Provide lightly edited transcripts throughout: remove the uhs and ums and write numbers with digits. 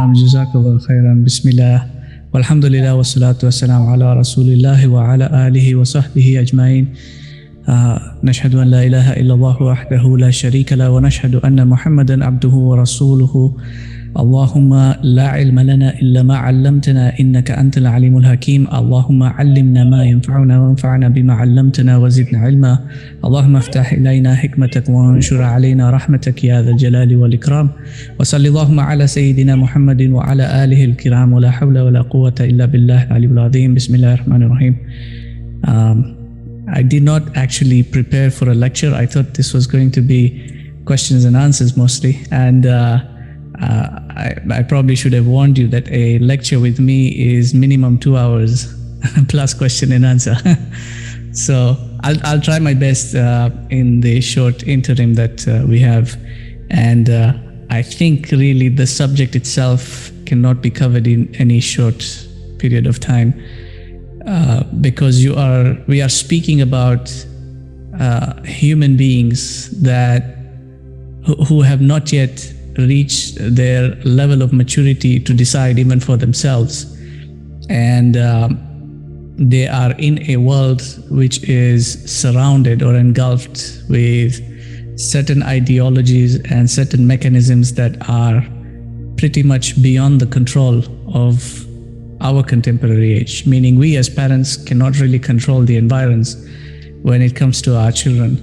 Naam, jazakallah khairan. Bismillah. Walhamdulillah wa salatu wa salam ala rasulillah wa ala alihi wa sahbihi ajma'in. نشهد أن لا إله إلا الله وحده لا شريك له ونشهد أن محمدا عبده ورسوله اللهم لا علم لنا إلا ما علمتنا إنك أنت العليم الحكيم اللهم علمنا ما ينفعنا وانفعنا بما علمتنا وزدنا علما اللهم افتح إلينا حكمتك وانشر علينا رحمتك يا ذا الجلال والإكرام وصلى اللهم على سيدنا محمد وعلى آله الكرام ولا حول ولا قوة إلا بالله العلي العظيم بسم الله الرحمن الرحيم. I did not actually prepare for a lecture. I thought this was going to be questions and answers mostly. And I probably should have warned you that a lecture with me is minimum 2 hours plus question and answer. So I'll try my best in the short interim that we have. And I think really the subject itself cannot be covered in any short period of time. Because we are speaking about human beings who have not yet reached their level of maturity to decide even for themselves, and they are in a world which is surrounded or engulfed with certain ideologies and certain mechanisms that are pretty much beyond the control of our contemporary age, meaning we as parents cannot really control the environs when it comes to our children,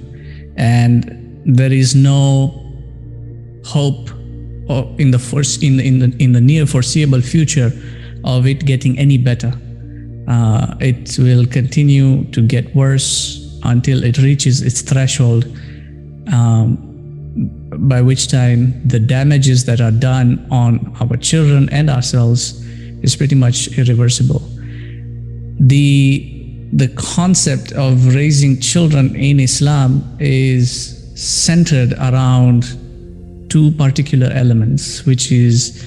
and there is no hope in the near foreseeable future of it getting any better. It will continue to get worse until it reaches its threshold, by which time the damages that are done on our children and ourselves is pretty much irreversible. The concept of raising children in Islam is centered around two particular elements, which is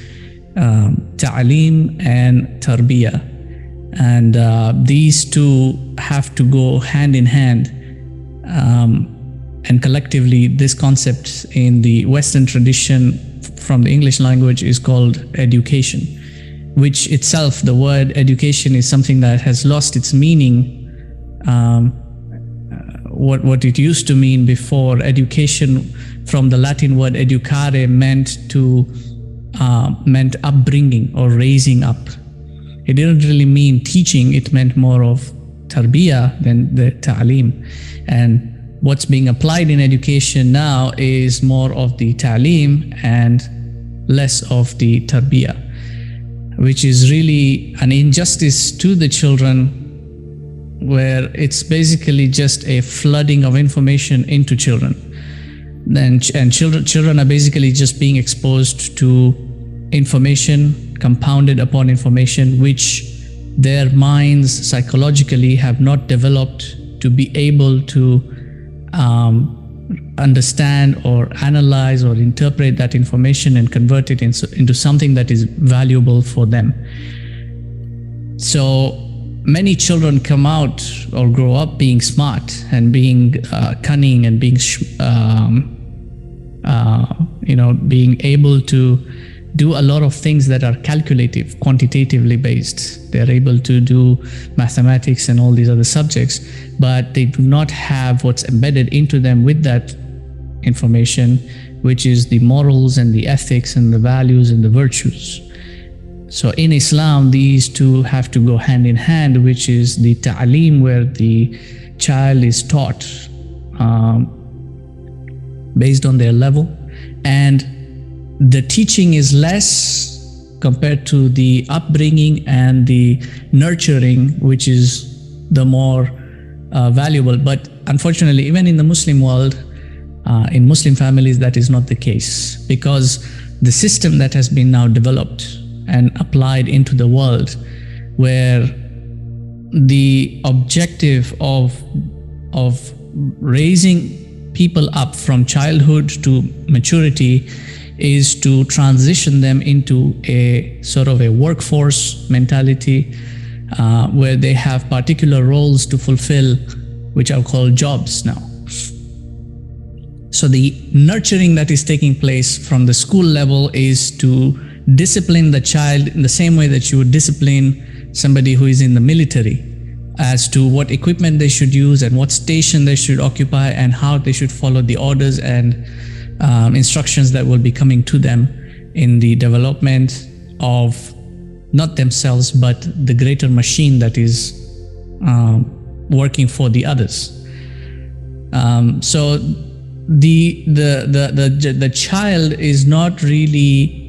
ta'aleem and tarbiyah. And these two have to go hand in hand. And collectively, this concept in the Western tradition from the English language is called education, which itself, the word education, is something that has lost its meaning. What it used to mean before, education from the Latin word educare meant upbringing or raising up. It didn't really mean teaching, it meant more of tarbiyah than the ta'aleem. And what's being applied in education now is more of the ta'aleem and less of the tarbiyah, which is really an injustice to the children, where it's basically just a flooding of information into children. And children are basically just being exposed to information, compounded upon information, which their minds psychologically have not developed to be able to understand or analyze or interpret that information and convert it into something that is valuable for them. So many children come out or grow up being smart and being cunning and being being able to do a lot of things that are calculative, quantitatively based. They're able to do mathematics and all these other subjects, but they do not have what's embedded into them with that information, which is the morals and the ethics and the values and the virtues. So in Islam, these two have to go hand in hand, which is the ta'aleem, where the child is taught based on their level, and the teaching is less compared to the upbringing and the nurturing, which is the more valuable. But unfortunately, even in the Muslim world, in Muslim families, that is not the case, because the system that has been now developed and applied into the world, where the objective of raising people up from childhood to maturity is to transition them into a sort of a workforce mentality, where they have particular roles to fulfill, which are called jobs now. So the nurturing that is taking place from the school level is to discipline the child in the same way that you would discipline somebody who is in the military as to what equipment they should use and what station they should occupy and how they should follow the orders and instructions that will be coming to them in the development of not themselves but the greater machine that is working for the others. So the child is not really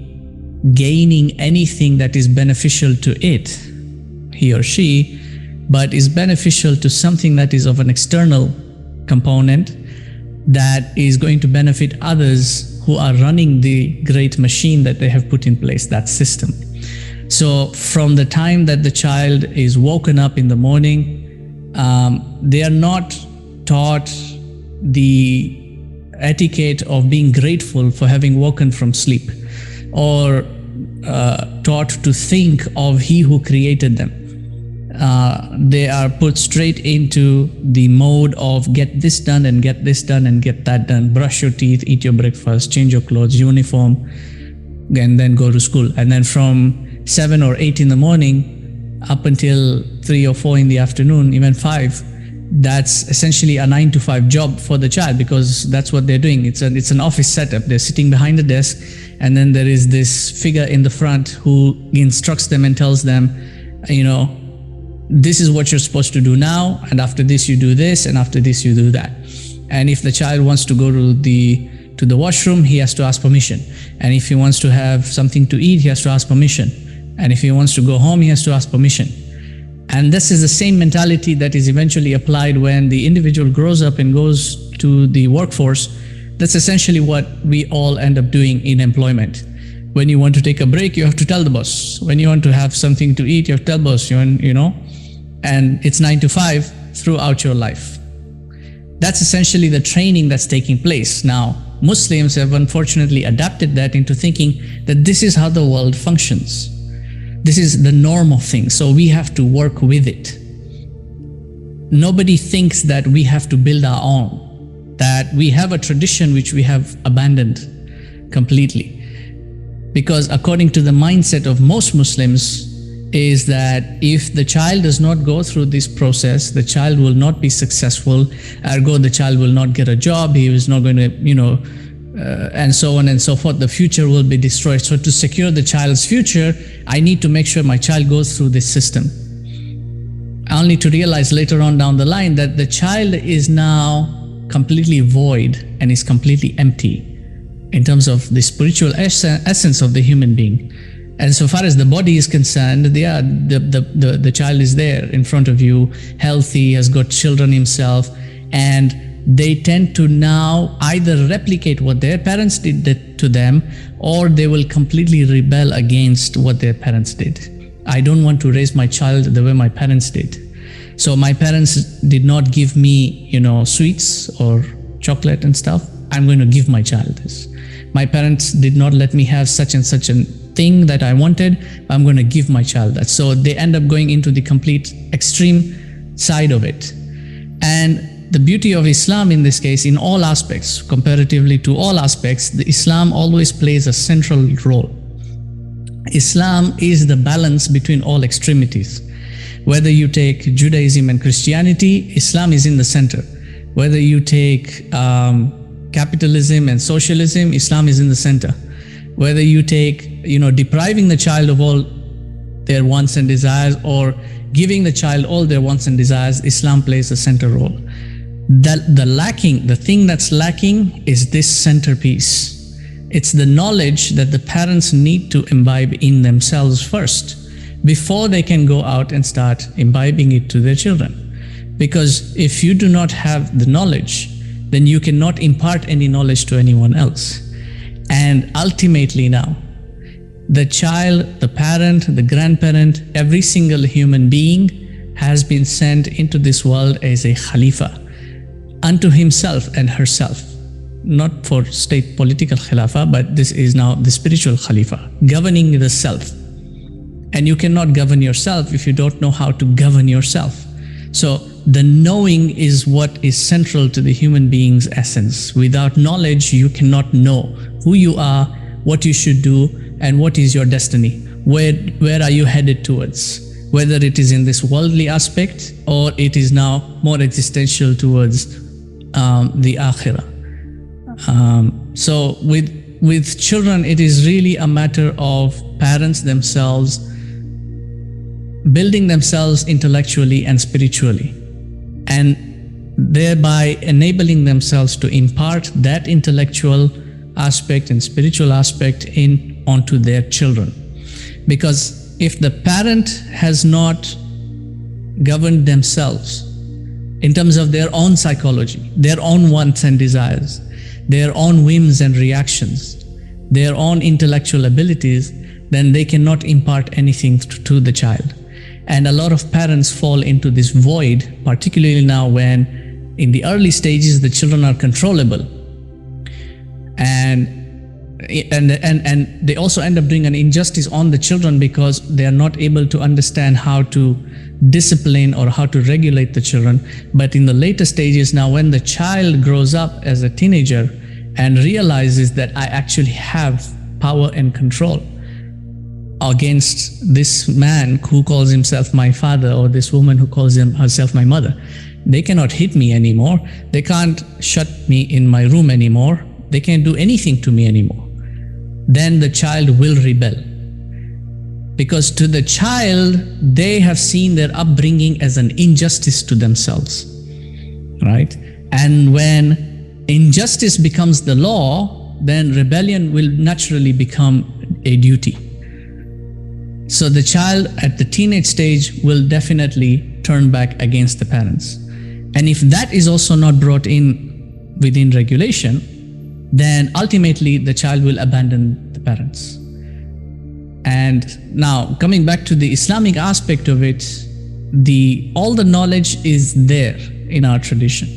gaining anything that is beneficial to it, he or she, but is beneficial to something that is of an external component that is going to benefit others who are running the great machine that they have put in place, that system. So from the time that the child is woken up in the morning, they are not taught the etiquette of being grateful for having woken from sleep, or taught to think of He who created them. They are put straight into the mode of get this done and get this done and get that done. Brush your teeth, eat your breakfast, change your clothes, uniform, and then go to school. And then from 7 or 8 in the morning up until 3 or 4 in the afternoon, even 5, that's essentially a 9-to-5 job for the child, because that's what they're doing. It's an office setup. They're sitting behind the desk, and then there is this figure in the front who instructs them and tells them, this is what you're supposed to do now, and after this you do this, and after this you do that. And if the child wants to go to the washroom, he has to ask permission. And if he wants to have something to eat, he has to ask permission. And if he wants to go home, he has to ask permission. And this is the same mentality that is eventually applied when the individual grows up and goes to the workforce. That's essentially what we all end up doing in employment. When you want to take a break, you have to tell the boss. When you want to have something to eat, you have to tell the boss, and it's 9 to 5 throughout your life. That's essentially the training that's taking place. Now, Muslims have unfortunately adapted that into thinking that this is how the world functions. This is the norm of things, so we have to work with it. Nobody thinks that we have to build our own, that we have a tradition which we have abandoned completely. Because according to the mindset of most Muslims, is that if the child does not go through this process, the child will not be successful, ergo the child will not get a job, he is not going to, and so on and so forth, the future will be destroyed. So to secure the child's future, I need to make sure my child goes through this system. Only to realize later on down the line that the child is now completely void and is completely empty in terms of the spiritual essence of the human being. And so far as the body is concerned, the child is there in front of you, healthy, has got children himself, and they tend to now either replicate what their parents did to them, or they will completely rebel against what their parents did. I don't want to raise my child the way my parents did. So my parents did not give me, sweets or chocolate and stuff. I'm going to give my child this. My parents did not let me have such and such a thing that I wanted. I'm going to give my child that. So they end up going into the complete extreme side of it. And the beauty of Islam in this case, in all aspects, comparatively to all aspects, the Islam always plays a central role. Islam is the balance between all extremities. Whether you take Judaism and Christianity, Islam is in the center. Whether you take capitalism and socialism, Islam is in the center. Whether you take, depriving the child of all their wants and desires, or giving the child all their wants and desires, Islam plays a center role. The thing that's lacking is this centerpiece. It's the knowledge that the parents need to imbibe in themselves first, before they can go out and start imbibing it to their children. Because if you do not have the knowledge, then you cannot impart any knowledge to anyone else. And ultimately now, the child, the parent, the grandparent, every single human being has been sent into this world as a Khalifa unto himself and herself. Not for state political Khilafah, but this is now the spiritual Khalifa, governing the self. And you cannot govern yourself if you don't know how to govern yourself. So the knowing is what is central to the human being's essence. Without knowledge, you cannot know who you are, what you should do, and what is your destiny? Where are you headed towards? Whether it is in this worldly aspect or it is now more existential towards the akhirah. So with children, it is really a matter of parents themselves building themselves intellectually and spiritually, and thereby enabling themselves to impart that intellectual aspect and spiritual aspect onto their children. Because if the parent has not governed themselves in terms of their own psychology, their own wants and desires, their own whims and reactions, their own intellectual abilities, then they cannot impart anything to the child. And a lot of parents fall into this void, particularly now when in the early stages the children are controllable, and they also end up doing an injustice on the children because they are not able to understand how to discipline or how to regulate the children. But in the later stages now, when the child grows up as a teenager and realizes that I actually have power and control against this man who calls himself my father or this woman who calls herself my mother, they cannot hit me anymore, they can't shut me in my room anymore, they can't do anything to me anymore, then the child will rebel. Because to the child, they have seen their upbringing as an injustice to themselves, right? And when injustice becomes the law, then rebellion will naturally become a duty. So the child at the teenage stage will definitely turn back against the parents. And if that is also not brought in within regulation, then ultimately the child will abandon the parents. And now coming back to the Islamic aspect of it, all the knowledge is there in our tradition.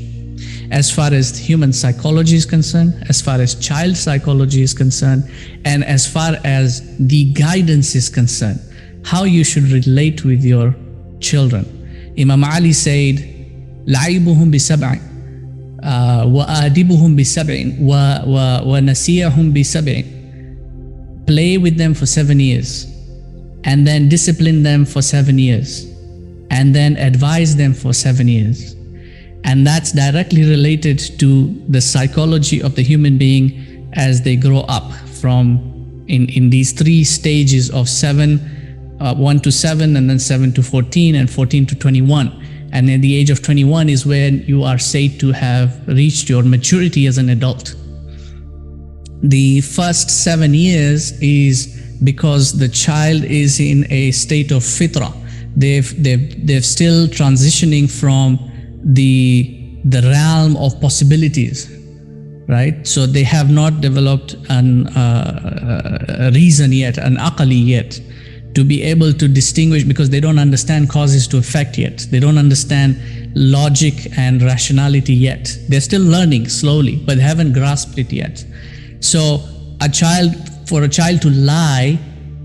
As far as human psychology is concerned, as far as child psychology is concerned, and as far as the guidance is concerned, how you should relate with your children. Imam Ali said, لَعِبُهُمْ بِسَبْعٍ وَآدِبُهُمْ بِسَبْعٍ وَنَسِيَهُمْ بِسَبْعٍ. Play with them for 7 years, and then discipline them for 7 years, and then advise them for 7 years. And that's directly related to the psychology of the human being as they grow up from in these 3 stages of 1 to 7, and then 7 to 14, and 14 to 21. And at the age of 21 is when you are said to have reached your maturity as an adult. The first 7 years is because the child is in a state of fitra. They're still transitioning from the realm of possibilities, right? So they have not developed a reason yet, an aqli yet, to be able to distinguish, because they don't understand causes to effect yet. They don't understand logic and rationality yet. They're still learning slowly, but they haven't grasped it yet. So for a child to lie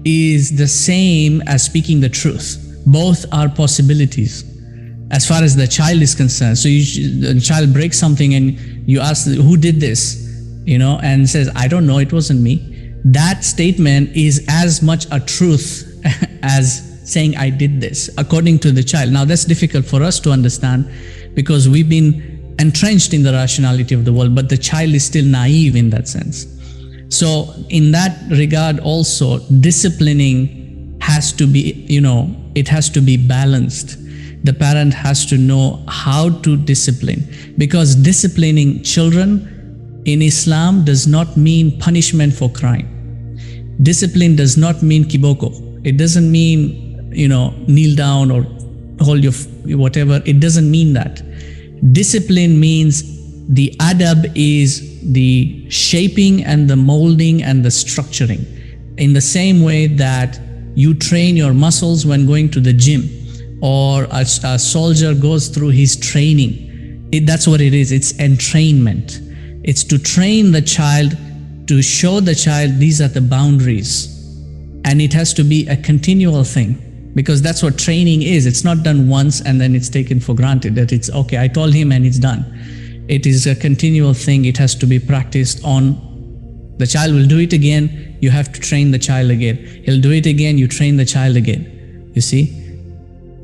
is the same as speaking the truth. Both are possibilities as far as the child is concerned. So the child breaks something and you ask, who did this? And says, I don't know, it wasn't me. That statement is as much a truth as saying I did this, according to the child. Now that's difficult for us to understand because we've been entrenched in the rationality of the world, but the child is still naive in that sense. So in that regard also, disciplining has to be, it has to be balanced. The parent has to know how to discipline, because disciplining children in Islam does not mean punishment for crime. Discipline does not mean kiboko. It doesn't mean, kneel down or hold your whatever. It doesn't mean that. Discipline means the adab is the shaping and the molding and the structuring. In the same way that you train your muscles when going to the gym, or a soldier goes through his training. That's what it is. It's entrainment. It's to train the child, to show the child these are the boundaries. And it has to be a continual thing, because that's what training is. It's not done once and then it's taken for granted that it's okay, I told him and it's done. It is a continual thing. It has to be practiced on The child will do it again, you have to train the child again. He'll do it again, you train the child again. You see?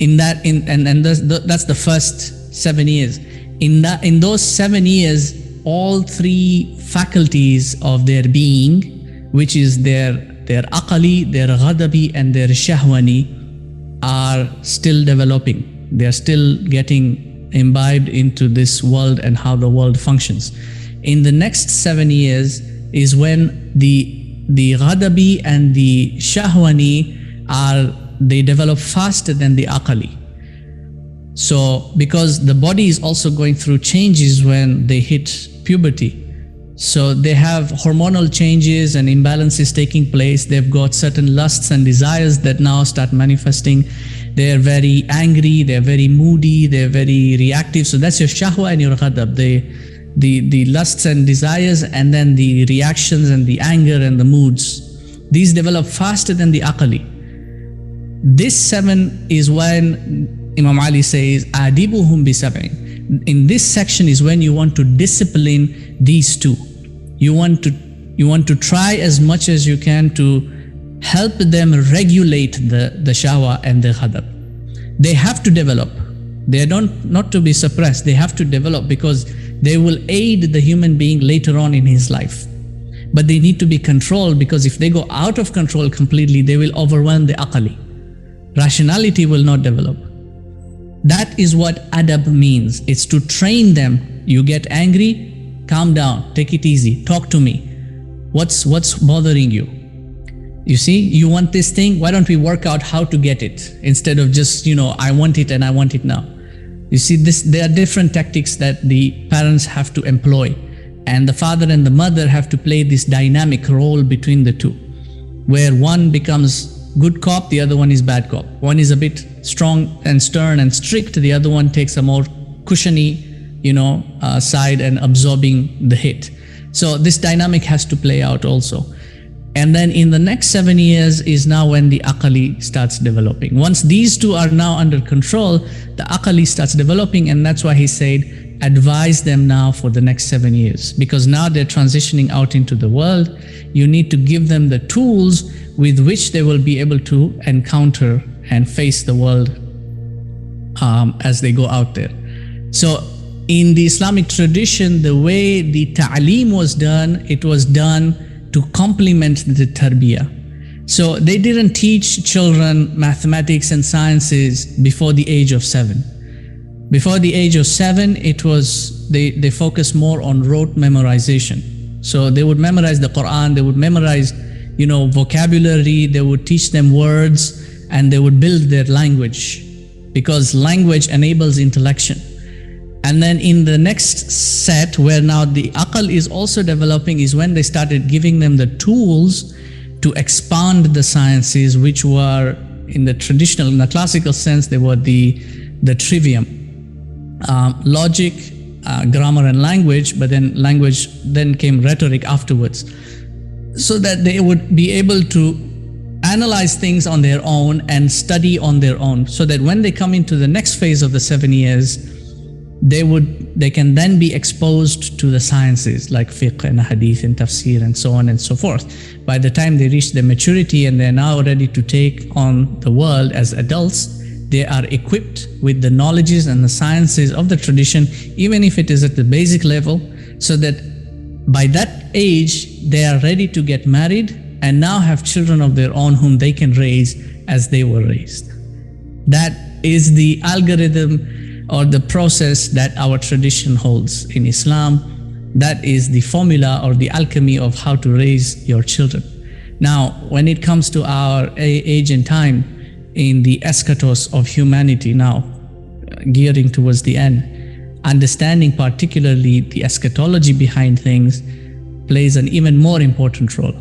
That's the first 7 years. In those 7 years, all three faculties of their being, which is their aqali, their ghadabi, and their shahwani, are still developing. They are still getting imbibed into this world and how the world functions. In the next 7 years is when the ghadabi and the shahwani they develop faster than the aqali. So because the body is also going through changes when they hit puberty. So they have hormonal changes and imbalances taking place. They've got certain lusts and desires that now start manifesting. They're very angry, they're very moody, they're very reactive. So that's your shahwa and your ghadab, the lusts and desires, and then the reactions and the anger and the moods. These develop faster than the aqali. This 7 is when Imam Ali says, Adibuhum bi sab'in. In this section is when you want to discipline these two. You want to try as much as you can to help them regulate the shahwa and the ghadab. They have to develop. They are not to be suppressed. They have to develop because they will aid the human being later on in his life. But they need to be controlled, because if they go out of control completely, they will overwhelm the aqali. Rationality will not develop. That is what adab means. It's to train them. You get angry, calm down, take it easy, talk to me. What's bothering you? You see, you want this thing, why don't we work out how to get it instead of just, I want it and I want it now. You see, there are different tactics that the parents have to employ, and the father and the mother have to play this dynamic role between the two, where one becomes good cop, the other one is bad cop. One is a bit strong and stern and strict, the other one takes a more cushiony, side and absorbing the hit. So this dynamic has to play out also. And then in the next 7 years is now when the aqali starts developing. Once these two are now under control, the aqali starts developing, and that's why he said, advise them now for the next 7 years. Because now they're transitioning out into the world. You need to give them the tools with which they will be able to encounter and face the world as they go out there. So in the Islamic tradition, the way the ta'aleem was done, it was done to complement the tarbiyah. So they didn't teach children mathematics and sciences before the age of 7. Before the age of 7, it was they focused more on rote memorization. So they would memorize the Quran, they would memorize vocabulary, they would teach them words, and they would build their language, because language enables intellection. And then in the next set, where now the aqal is also developing, is when they started giving them the tools to expand the sciences, which were in the classical sense, they were the trivium, logic, grammar and language, but then language then came rhetoric afterwards, so that they would be able to analyze things on their own and study on their own, so that when they come into the next phase of the 7 years, they can then be exposed to the sciences like fiqh and hadith and tafsir and so on and so forth. By the time they reach their maturity and they're now ready to take on the world as adults, they are equipped with the knowledges and the sciences of the tradition, even if it is at the basic level, so that by that age, they are ready to get married and now have children of their own whom they can raise as they were raised. That is the algorithm or the process that our tradition holds in Islam. That is the formula or the alchemy of how to raise your children. Now, when it comes to our age and time in the eschatos of humanity now, gearing towards the end, understanding particularly the eschatology behind things plays an even more important role.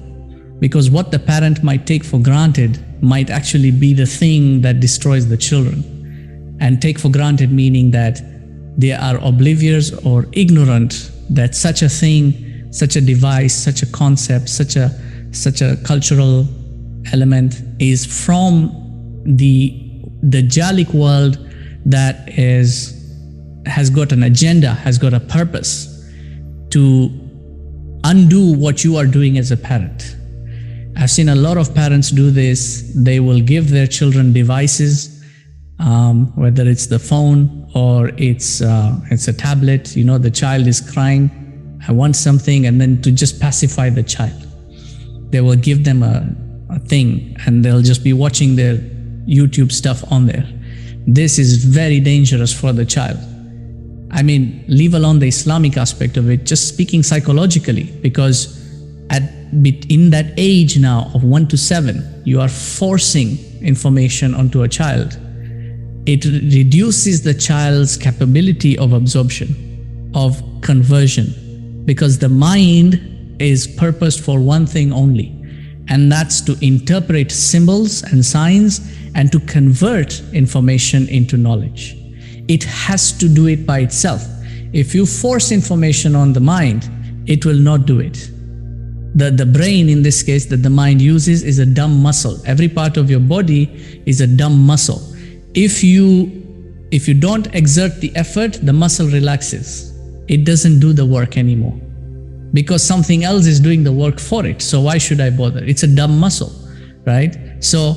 Because what the parent might take for granted might actually be the thing that destroys the children. And take for granted meaning that they are oblivious or ignorant that such a thing, such a device, such a concept, such a cultural element is from the Dajjalic world that has got an agenda, has got a purpose to undo what you are doing as a parent. I've seen a lot of parents do this. They will give their children devices, whether it's the phone or it's a tablet. You know, the child is crying, I want something, and then to just pacify the child, they will give them a thing and they'll just be watching their YouTube stuff on there. This is very dangerous for the child. I mean, leave alone the Islamic aspect of it, just speaking psychologically, because in that age now of 1 to 7, you are forcing information onto a child. It reduces the child's capability of absorption, of conversion, because the mind is purposed for one thing only, and that's to interpret symbols and signs and to convert information into knowledge. It has to do it by itself. If you force information on the mind, it will not do it. The brain, in this case, that the mind uses is a dumb muscle. Every part of your body is a dumb muscle. If you don't exert the effort, the muscle relaxes. It doesn't do the work anymore because something else is doing the work for it. So why should I bother? It's a dumb muscle, right? So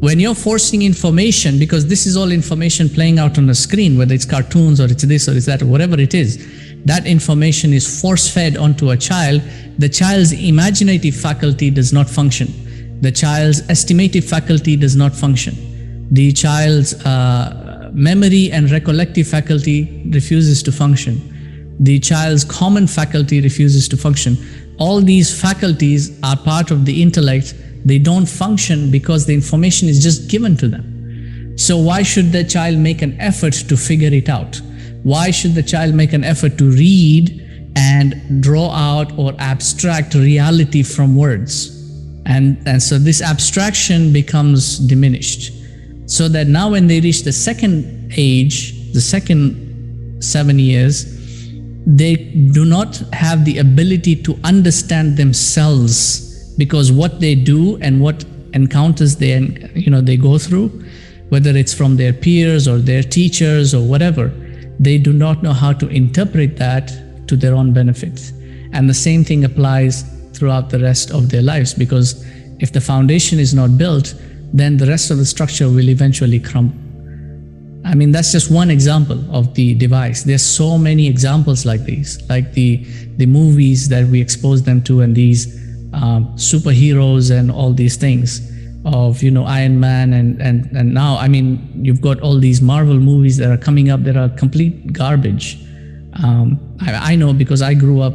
when you're forcing information, because this is all information playing out on the screen, whether it's cartoons or it's this or it's that or whatever it is, that information is force-fed onto a child. The child's imaginative faculty does not function. The child's estimative faculty does not function. The child's memory and recollective faculty refuses to function. The child's common faculty refuses to function. All these faculties are part of the intellect. They don't function because the information is just given to them. So why should the child make an effort to figure it out? Why should the child make an effort to read and draw out or abstract reality from words? And so this abstraction becomes diminished. So that now when they reach the second age, the second 7 years, they do not have the ability to understand themselves, because what they do and what encounters they go through, whether it's from their peers or their teachers or whatever, they do not know how to interpret that to their own benefit. And the same thing applies throughout the rest of their lives, because if the foundation is not built, then the rest of the structure will eventually crumble. I mean, that's just one example of the device. There's so many examples like these, like the movies that we expose them to, and these superheroes and all these things of, Iron Man and now, I mean, you've got all these Marvel movies that are coming up that are complete garbage. I know because I grew up,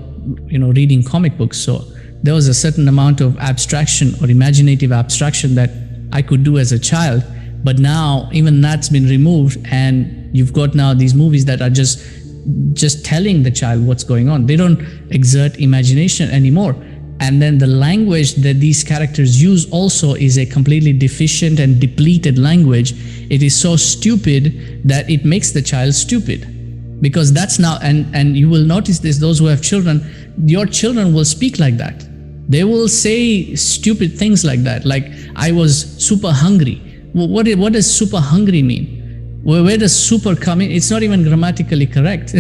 reading comic books, so there was a certain amount of abstraction or imaginative abstraction that I could do as a child, but now even that's been removed, and you've got now these movies that are just telling the child what's going on. They don't exert imagination anymore. And then the language that these characters use also is a completely deficient and depleted language. It is so stupid that it makes the child stupid, because that's now, and you will notice this, those who have children, your children will speak like that. They will say stupid things like that, like, I was super hungry. Well, what does super hungry mean? Where does super come in? It's not even grammatically correct,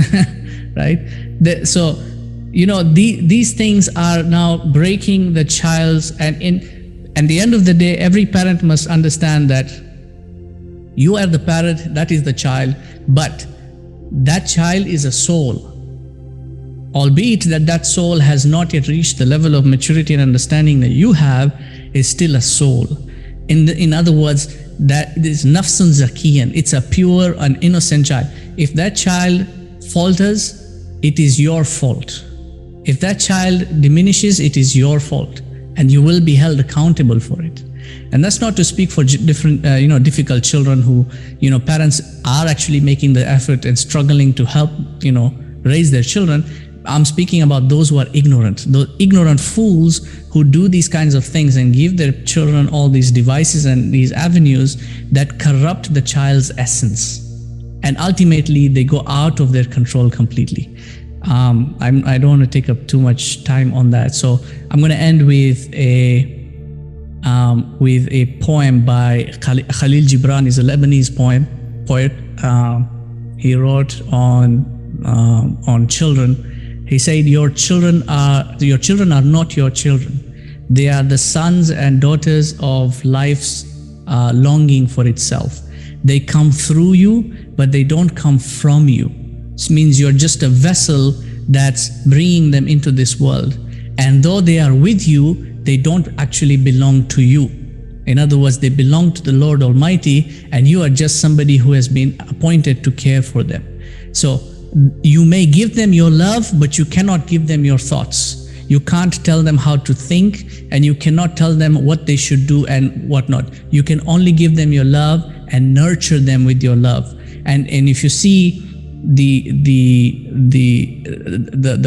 right? These things are now breaking the child's, and at the end of the day, every parent must understand that you are the parent, that is the child, but that child is a soul. Albeit that soul has not yet reached the level of maturity and understanding that you have, is still a soul. In other words, that is nafsun zakiyan. It's a pure and innocent child. If that child falters, it is your fault. If that child diminishes, it is your fault, and you will be held accountable for it. And that's not to speak for different, difficult children who, parents are actually making the effort and struggling to help, raise their children. I'm speaking about those who are ignorant, those ignorant fools who do these kinds of things and give their children all these devices and these avenues that corrupt the child's essence. And ultimately, they go out of their control completely. I don't want to take up too much time on that, so I'm going to end with a poem by Khalil Gibran. Is a Lebanese poet. He wrote on children, He said, your children are not your children. They are the sons and daughters of life's longing for itself. They come through you, but they don't come from you. This means you're just a vessel that's bringing them into this world. And though they are with you, they don't actually belong to you. In other words, they belong to the Lord Almighty, and you are just somebody who has been appointed to care for them. So you may give them your love, but you cannot give them your thoughts. You can't tell them how to think, and you cannot tell them what they should do and whatnot. You can only give them your love and nurture them with your love. And if you see the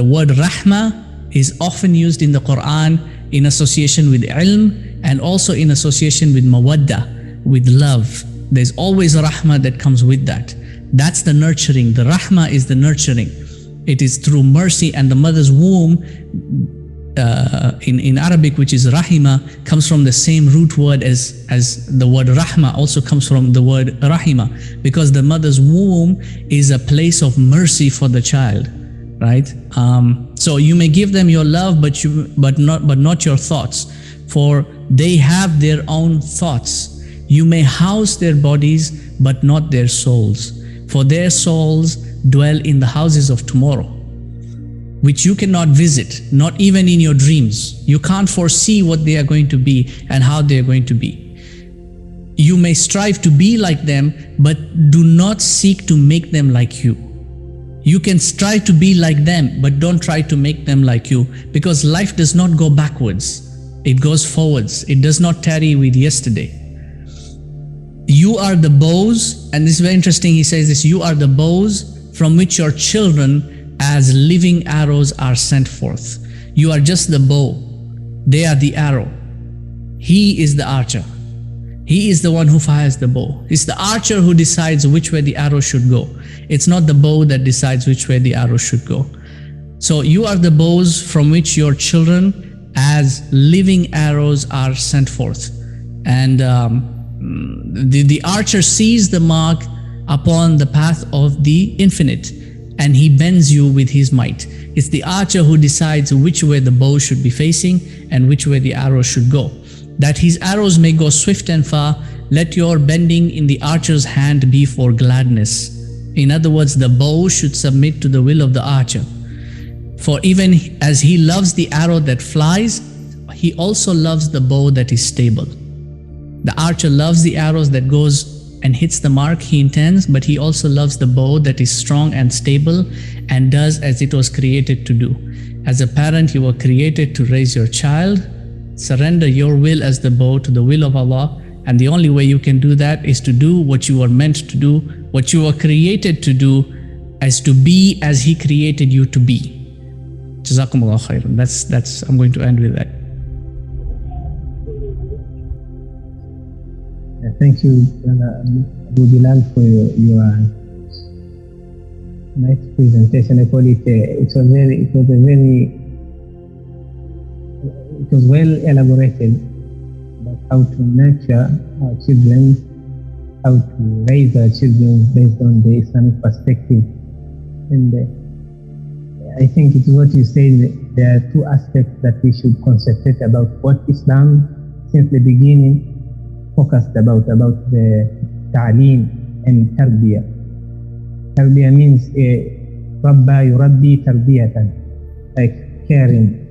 word rahmah is often used in the Quran in association with ilm, and also in association with mawadda, with love. There's always a rahmah that comes with that. That's the nurturing. The rahmah is the nurturing. It is through mercy, and the mother's womb in Arabic, which is rahima, comes from the same root word as the word rahma, also comes from the word rahima, because the mother's womb is a place of mercy for the child, right? So you may give them your love, but not your thoughts, for they have their own thoughts. You may house their bodies, but not their souls, for their souls dwell in the houses of tomorrow, which you cannot visit, not even in your dreams. You can't foresee what they are going to be and how they are going to be. You may strive to be like them, but do not seek to make them like you. You can strive to be like them, but don't try to make them like you, because life does not go backwards. It goes forwards. It does not tarry with yesterday. You are the bows, and this is very interesting, he says this, you are the bows from which your children as living arrows are sent forth. You are just the bow. They are the arrow. He is the archer. He is the one who fires the bow. It's the archer who decides which way the arrow should go. It's not the bow that decides which way the arrow should go. So you are the bows from which your children as living arrows are sent forth. And the archer sees the mark upon the path of the infinite, and he bends you with his might. It's the archer who decides which way the bow should be facing and which way the arrow should go. That his arrows may go swift and far, let your bending in the archer's hand be for gladness. In other words, the bow should submit to the will of the archer. For even as he loves the arrow that flies, he also loves the bow that is stable. The archer loves the arrows that goes and hits the mark he intends, but he also loves the bow that is strong and stable and does as it was created to do. As a parent, you were created to raise your child. Surrender your will as the bow to the will of Allah, and the only way you can do that is to do what you were meant to do, what you were created to do, as to be as He created you to be. Jazakumullah khairan. That's I'm going to end with that. Thank you, AbuBilaal, for your nice presentation. I call it. It was well elaborated about how to nurture our children, how to raise our children based on the Islamic perspective. And I think it's what you said. There are two aspects that we should concentrate about what Islam, since the beginning, focused about the ta'aleem and tarbiyah. Tarbiyah means rabba yurabbi tarbiyatan, like caring.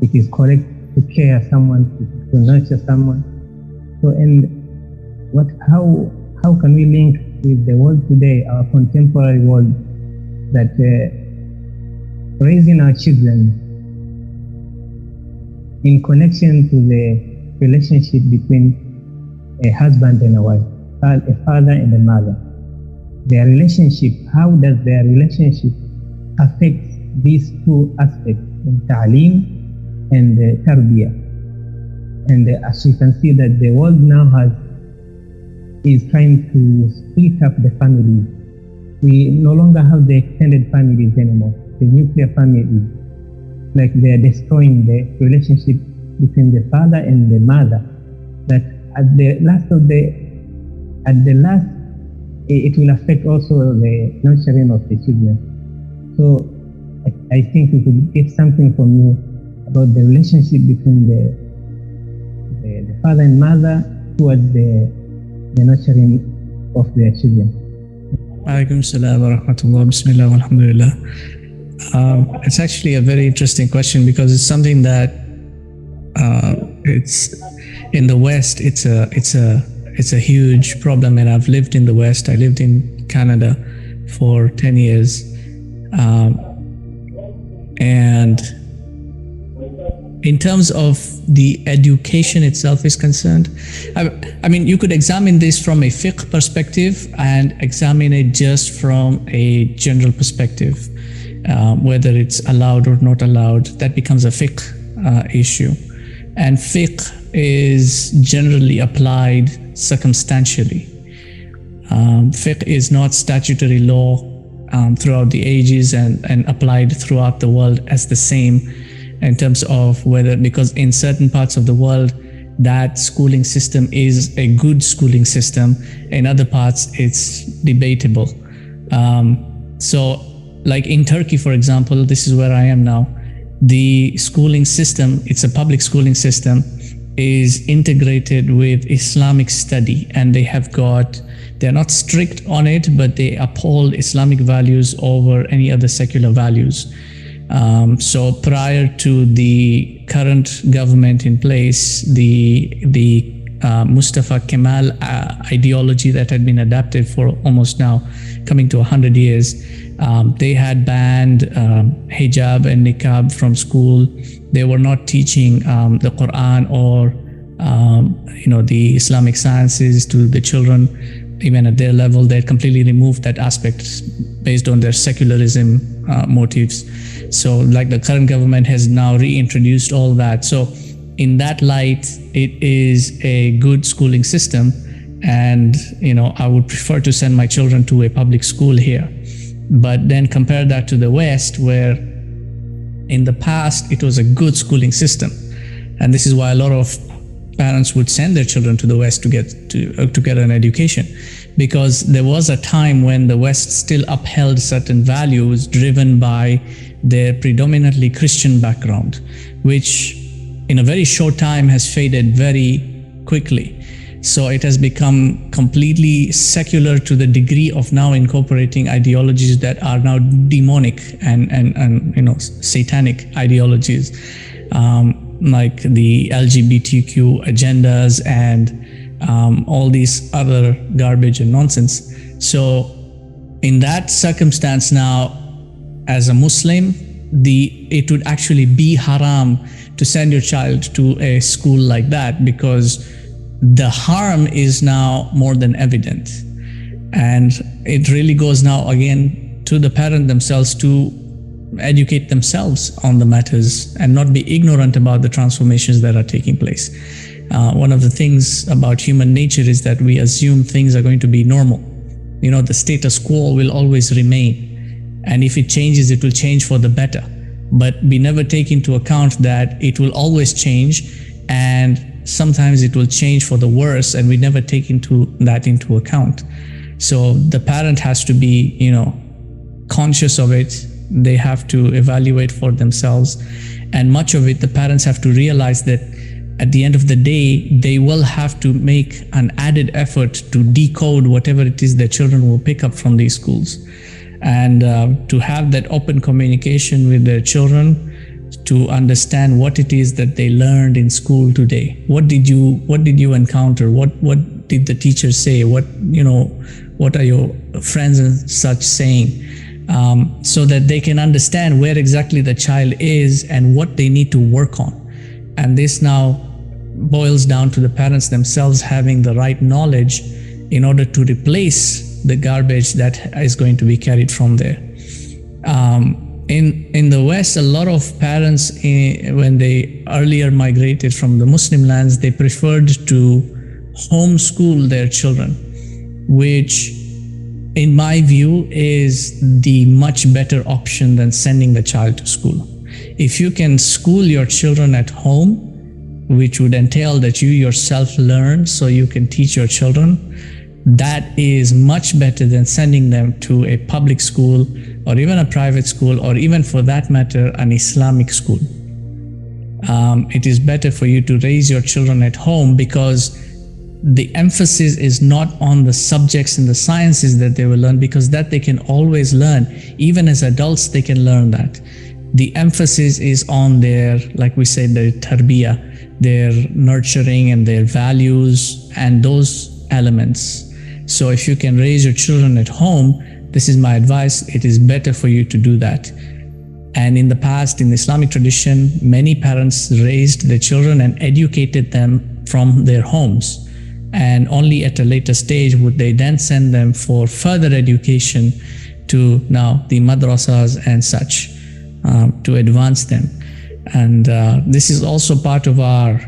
It is correct to care someone, to nurture someone. So, and how can we link with the world today, our contemporary world, that raising our children in connection to the relationship between a husband and a wife, a father and a mother. Their relationship, how does their relationship affect these two aspects, ta'aleem and tarbiyah? And as you can see that the world now is trying to split up the families. We no longer have the extended families anymore, the nuclear families. Like they are destroying the relationship between the father and the mother. That at the last, it will affect also the nurturing of the children. So I think we could get something from you about the relationship between the father and mother towards the nurturing of their children. Alaikum salam wa rahmatullah. Bismillah wa alhamdulillah. It's actually a very interesting question because it's something that it's in the West. It's a huge problem, and I've lived in the West. I lived in Canada for 10 years, and in terms of the education itself is concerned, I mean, you could examine this from a fiqh perspective and examine it just from a general perspective, whether it's allowed or not allowed. That becomes a fiqh issue. And fiqh is generally applied circumstantially. Fiqh is not statutory law throughout the ages and applied throughout the world as the same, in terms of whether, because in certain parts of the world that schooling system is a good schooling system, in other parts it's debatable. So like in Turkey, for example, this is where I am now, the schooling system, it's a public schooling system, is integrated with Islamic study, and they're not strict on it, but they uphold Islamic values over any other secular values. So prior to the current government in place, the Mustafa Kemal ideology that had been adapted for almost now coming to 100 years, they had banned hijab and niqab from school. They were not teaching the Quran or the Islamic sciences to the children, even at their level. They had completely removed that aspect based on their secularism motives. So like the current government has now reintroduced all that. So in that light, it is a good schooling system. And, I would prefer to send my children to a public school here. But then compare that to the West, where in the past, it was a good schooling system. And this is why a lot of parents would send their children to the West to get an education, because there was a time when the West still upheld certain values driven by their predominantly Christian background, which in a very short time has faded very quickly. So it has become completely secular to the degree of now incorporating ideologies that are now demonic and satanic ideologies, like the LGBTQ agendas and all these other garbage and nonsense. So in that circumstance now, as a Muslim, it would actually be haram to send your child to a school like that, because the harm is now more than evident. And it really goes now again to the parent themselves to educate themselves on the matters and not be ignorant about the transformations that are taking place. One of the things about human nature is that we assume things are going to be normal. The status quo will always remain. And if it changes, it will change for the better. But we never take into account that it will always change, and sometimes it will change for the worse, and we never take that into account. So the parent has to be, conscious of it. They have to evaluate for themselves. And much of it, the parents have to realize that at the end of the day, they will have to make an added effort to decode whatever it is their children will pick up from these schools. And to have that open communication with their children, to understand what it is that they learned in school today. What did you encounter? What did the teacher say? What are your friends and such saying? So that they can understand where exactly the child is and what they need to work on. And this now boils down to the parents themselves having the right knowledge in order to replace the garbage that is going to be carried from there. In the West, a lot of parents, when they earlier migrated from the Muslim lands, they preferred to homeschool their children, which in my view is the much better option than sending the child to school. If you can school your children at home, which would entail that you yourself learn so you can teach your children, that is much better than sending them to a public school or even a private school, or even for that matter, an Islamic school. It is better for you to raise your children at home, because the emphasis is not on the subjects and the sciences that they will learn, because that they can always learn. Even as adults, they can learn that. The emphasis is on their, like we said, their tarbiyah, their nurturing and their values and those elements. So if you can raise your children at home, this is my advice, it is better for you to do that. And in the past, in the Islamic tradition, many parents raised their children and educated them from their homes. And only at a later stage would they then send them for further education to now the madrasas and such, to advance them. And this is also part of our,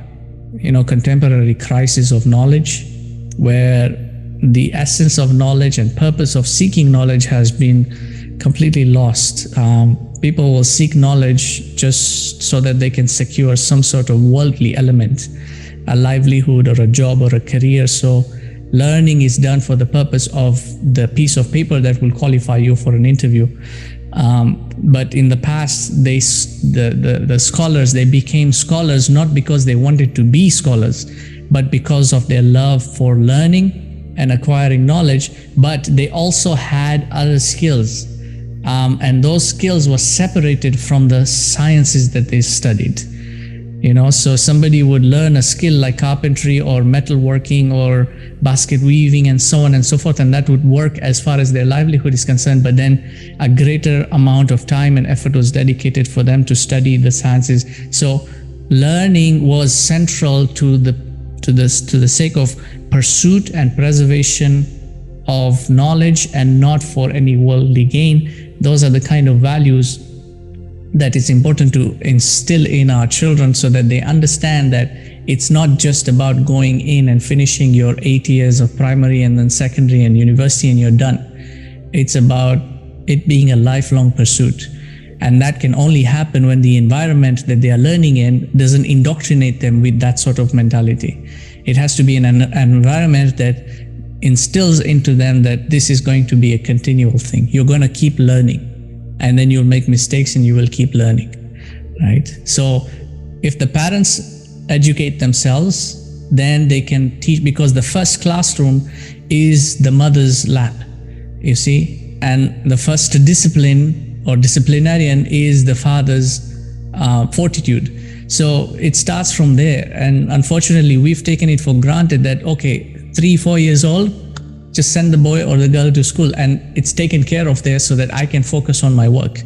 contemporary crisis of knowledge, where the essence of knowledge and purpose of seeking knowledge has been completely lost. People will seek knowledge just so that they can secure some sort of worldly element, a livelihood or a job or a career. So learning is done for the purpose of the piece of paper that will qualify you for an interview. But in the past, the scholars, they became scholars not because they wanted to be scholars, but because of their love for learning and acquiring knowledge. But they also had other skills, and those skills were separated from the sciences that they studied. So somebody would learn a skill like carpentry or metalworking or basket weaving and so on and so forth, and that would work as far as their livelihood is concerned. But then a greater amount of time and effort was dedicated for them to study the sciences. So learning was central to the sake of pursuit and preservation of knowledge, and not for any worldly gain. Those are the kind of values that is important to instill in our children, so that they understand that it's not just about going in and finishing your 8 years of primary and then secondary and university and you're done. It's about it being a lifelong pursuit. And that can only happen when the environment that they are learning in doesn't indoctrinate them with that sort of mentality. It has to be an environment that instills into them that this is going to be a continual thing. You're going to keep learning, and then you'll make mistakes and you will keep learning, right? So if the parents educate themselves, then they can teach, because the first classroom is the mother's lap, you see, and the first discipline or disciplinarian is the father's fortitude. So it starts from there. And unfortunately, we've taken it for granted that, okay, 3-4 years old, just send the boy or the girl to school and it's taken care of there so that I can focus on my work.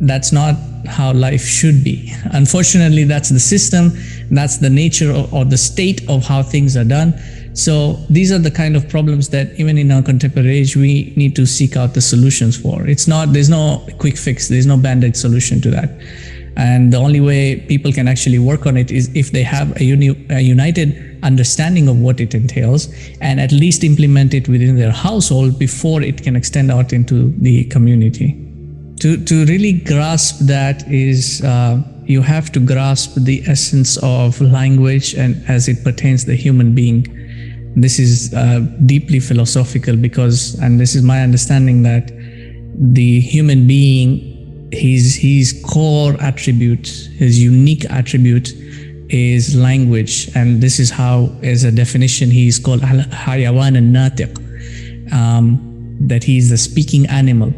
That's not how life should be. Unfortunately, that's the system, that's the nature or the state of how things are done. So these are the kind of problems that even in our contemporary age, we need to seek out the solutions for. There's no quick fix, there's no band-aid solution to that. And the only way people can actually work on it is if they have a united understanding of what it entails, and at least implement it within their household before it can extend out into the community. To really grasp that is, you have to grasp the essence of language and as it pertains to the human being. This is deeply philosophical, because, and this is my understanding, that the human being, his core attribute, his unique attribute is language. And this is how, as a definition, he is called hayawan al-natiq, that he is the speaking animal.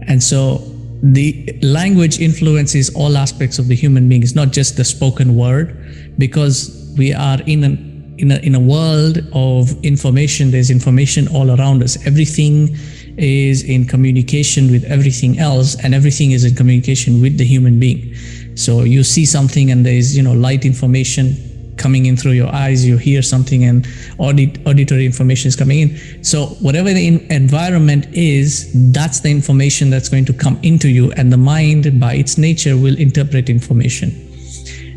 And so the language influences all aspects of the human being. It's not just the spoken word, because we are in a world of information. There's information all around us. Everything is in communication with everything else, and everything is in communication with the human being. So you see something and there's light information coming in through your eyes, you hear something and auditory information is coming in. So whatever the environment is, that's the information that's going to come into you, and the mind by its nature will interpret information.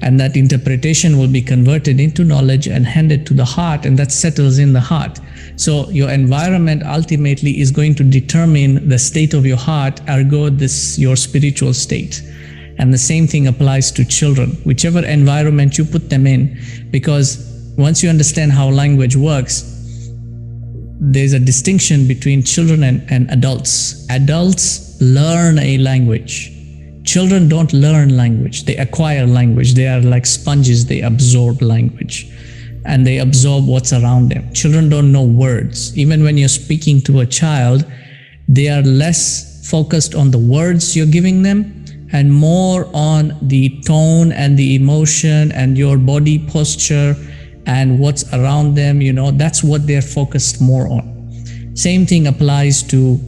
And that interpretation will be converted into knowledge and handed to the heart, and that settles in the heart. So your environment ultimately is going to determine the state of your heart, ergo your spiritual state. And the same thing applies to children, whichever environment you put them in, because once you understand how language works, there's a distinction between children and adults. Adults learn a language. Children don't learn language, they acquire language. They are like sponges, they absorb language and they absorb what's around them. Children don't know words. Even when you're speaking to a child, they are less focused on the words you're giving them and more on the tone and the emotion and your body posture and what's around them. You know, that's what they're focused more on. Same thing applies to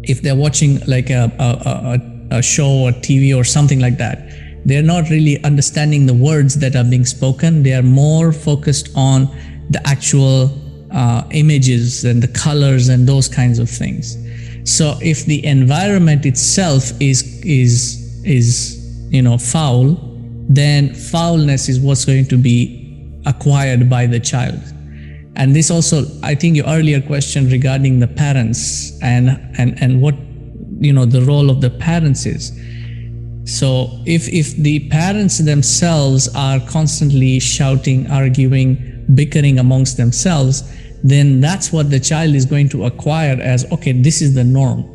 if they're watching like a show or TV or something like that. They're not really understanding the words that are being spoken. They are more focused on the actual images and the colors and those kinds of things. So if the environment itself is you know, foul, then foulness is what's going to be acquired by the child. And this also, I think your earlier question regarding the parents and what, you know, the role of the parents is. So if the parents themselves are constantly shouting, arguing, bickering amongst themselves, then that's what the child is going to acquire as, okay, this is the norm.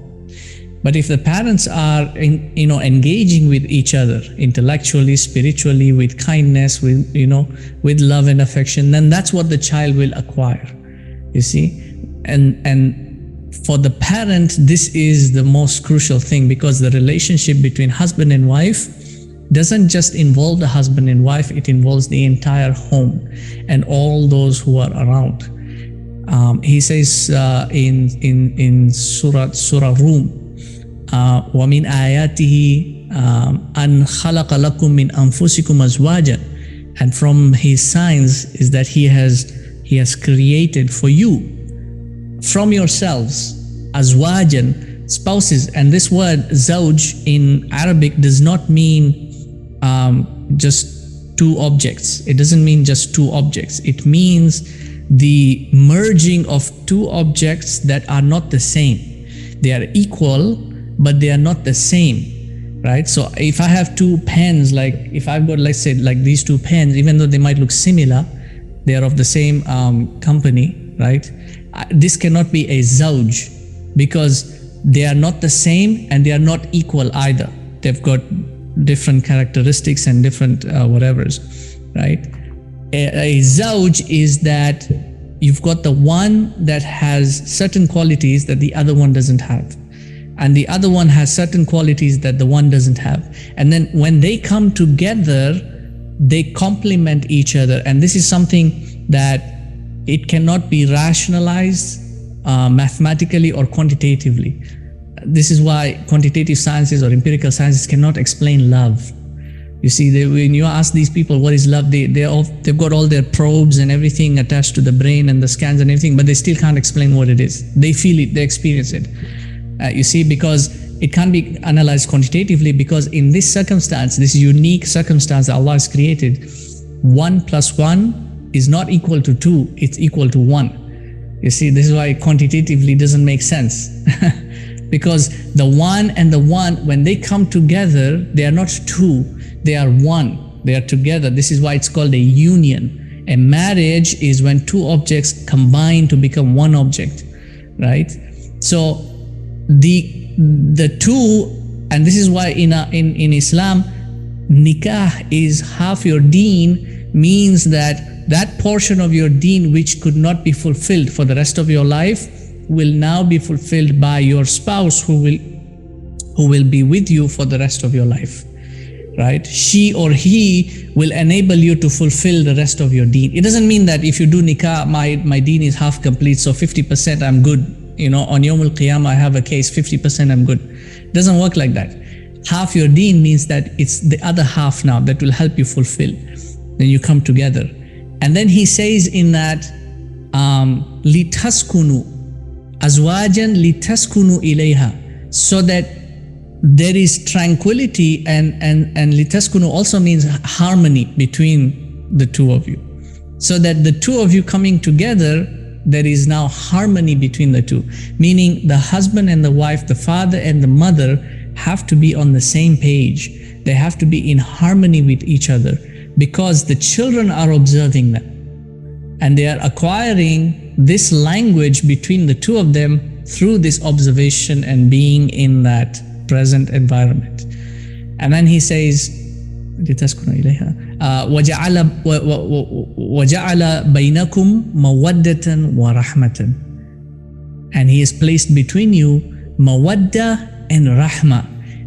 But if the parents are you know, engaging with each other intellectually, spiritually, with kindness, with, you know, with love and affection, then that's what the child will acquire, you see. And for the parent, this is the most crucial thing, because the relationship between husband and wife doesn't just involve the husband and wife, it involves the entire home and all those who are around. He says in Surah Rum, وَمِنْ آيَاتِهِ أَنْ خَلَقَ لَكُم مِّنْ أَنفُسِكُمْ أَزْوَاجًا. And from his signs is that he has created for you from yourselves azwajan, spouses. And this word zawj in Arabic does not mean just two objects. It doesn't mean just two objects. It means the merging of two objects that are not the same. They are equal, but they are not the same, right? So if I have two pens, like if I've got, let's say, like these two pens, even though they might look similar, they are of the same company, right? This cannot be a zawj because they are not the same and they are not equal either. They've got different characteristics and different whatevers, right? A zawj is that you've got the one that has certain qualities that the other one doesn't have, and the other one has certain qualities that the one doesn't have. And then when they come together, they complement each other. And this is something that it cannot be rationalized mathematically or quantitatively. This is why quantitative sciences or empirical sciences cannot explain love. You see, when you ask these people what is love, they've got all their probes and everything attached to the brain and the scans and everything, but they still can't explain what it is. They feel it, they experience it. You see, because it can't be analyzed quantitatively, because in this circumstance, this unique circumstance that Allah has created, 1 plus 1 is not equal to 2, it's equal to 1. You see, this is why quantitatively doesn't make sense. Because the 1 and the 1, when they come together, they are not 2. They are one, they are together. This is why it's called a union. A marriage is when two objects combine to become one object, right? So the two, and this is why in Islam, nikah is half your deen, means that that portion of your deen which could not be fulfilled for the rest of your life will now be fulfilled by your spouse who will be with you for the rest of your life. Right? She or he will enable you to fulfill the rest of your deen. It doesn't mean that if you do nikah, my deen is half complete, so 50% I'm good. You know, on Yawm al-Qiyamah I have a case, 50% I'm good. It doesn't work like that. Half your deen means that it's the other half now that will help you fulfill. Then you come together. And then he says in that, litaskunu, azwajan litaskunu ilayha, so that there is tranquility, and litaskunu also means harmony between the two of you. So that the two of you coming together, there is now harmony between the two. Meaning the husband and the wife, the father and the mother have to be on the same page. They have to be in harmony with each other, because the children are observing them. And they are acquiring this language between the two of them through this observation and being in that present environment. And then he says, وَجَعَلَ بَيْنَكُمْ مَوَدَّةً وَرَحْمَةً. And he has placed between you mawadda and rahma.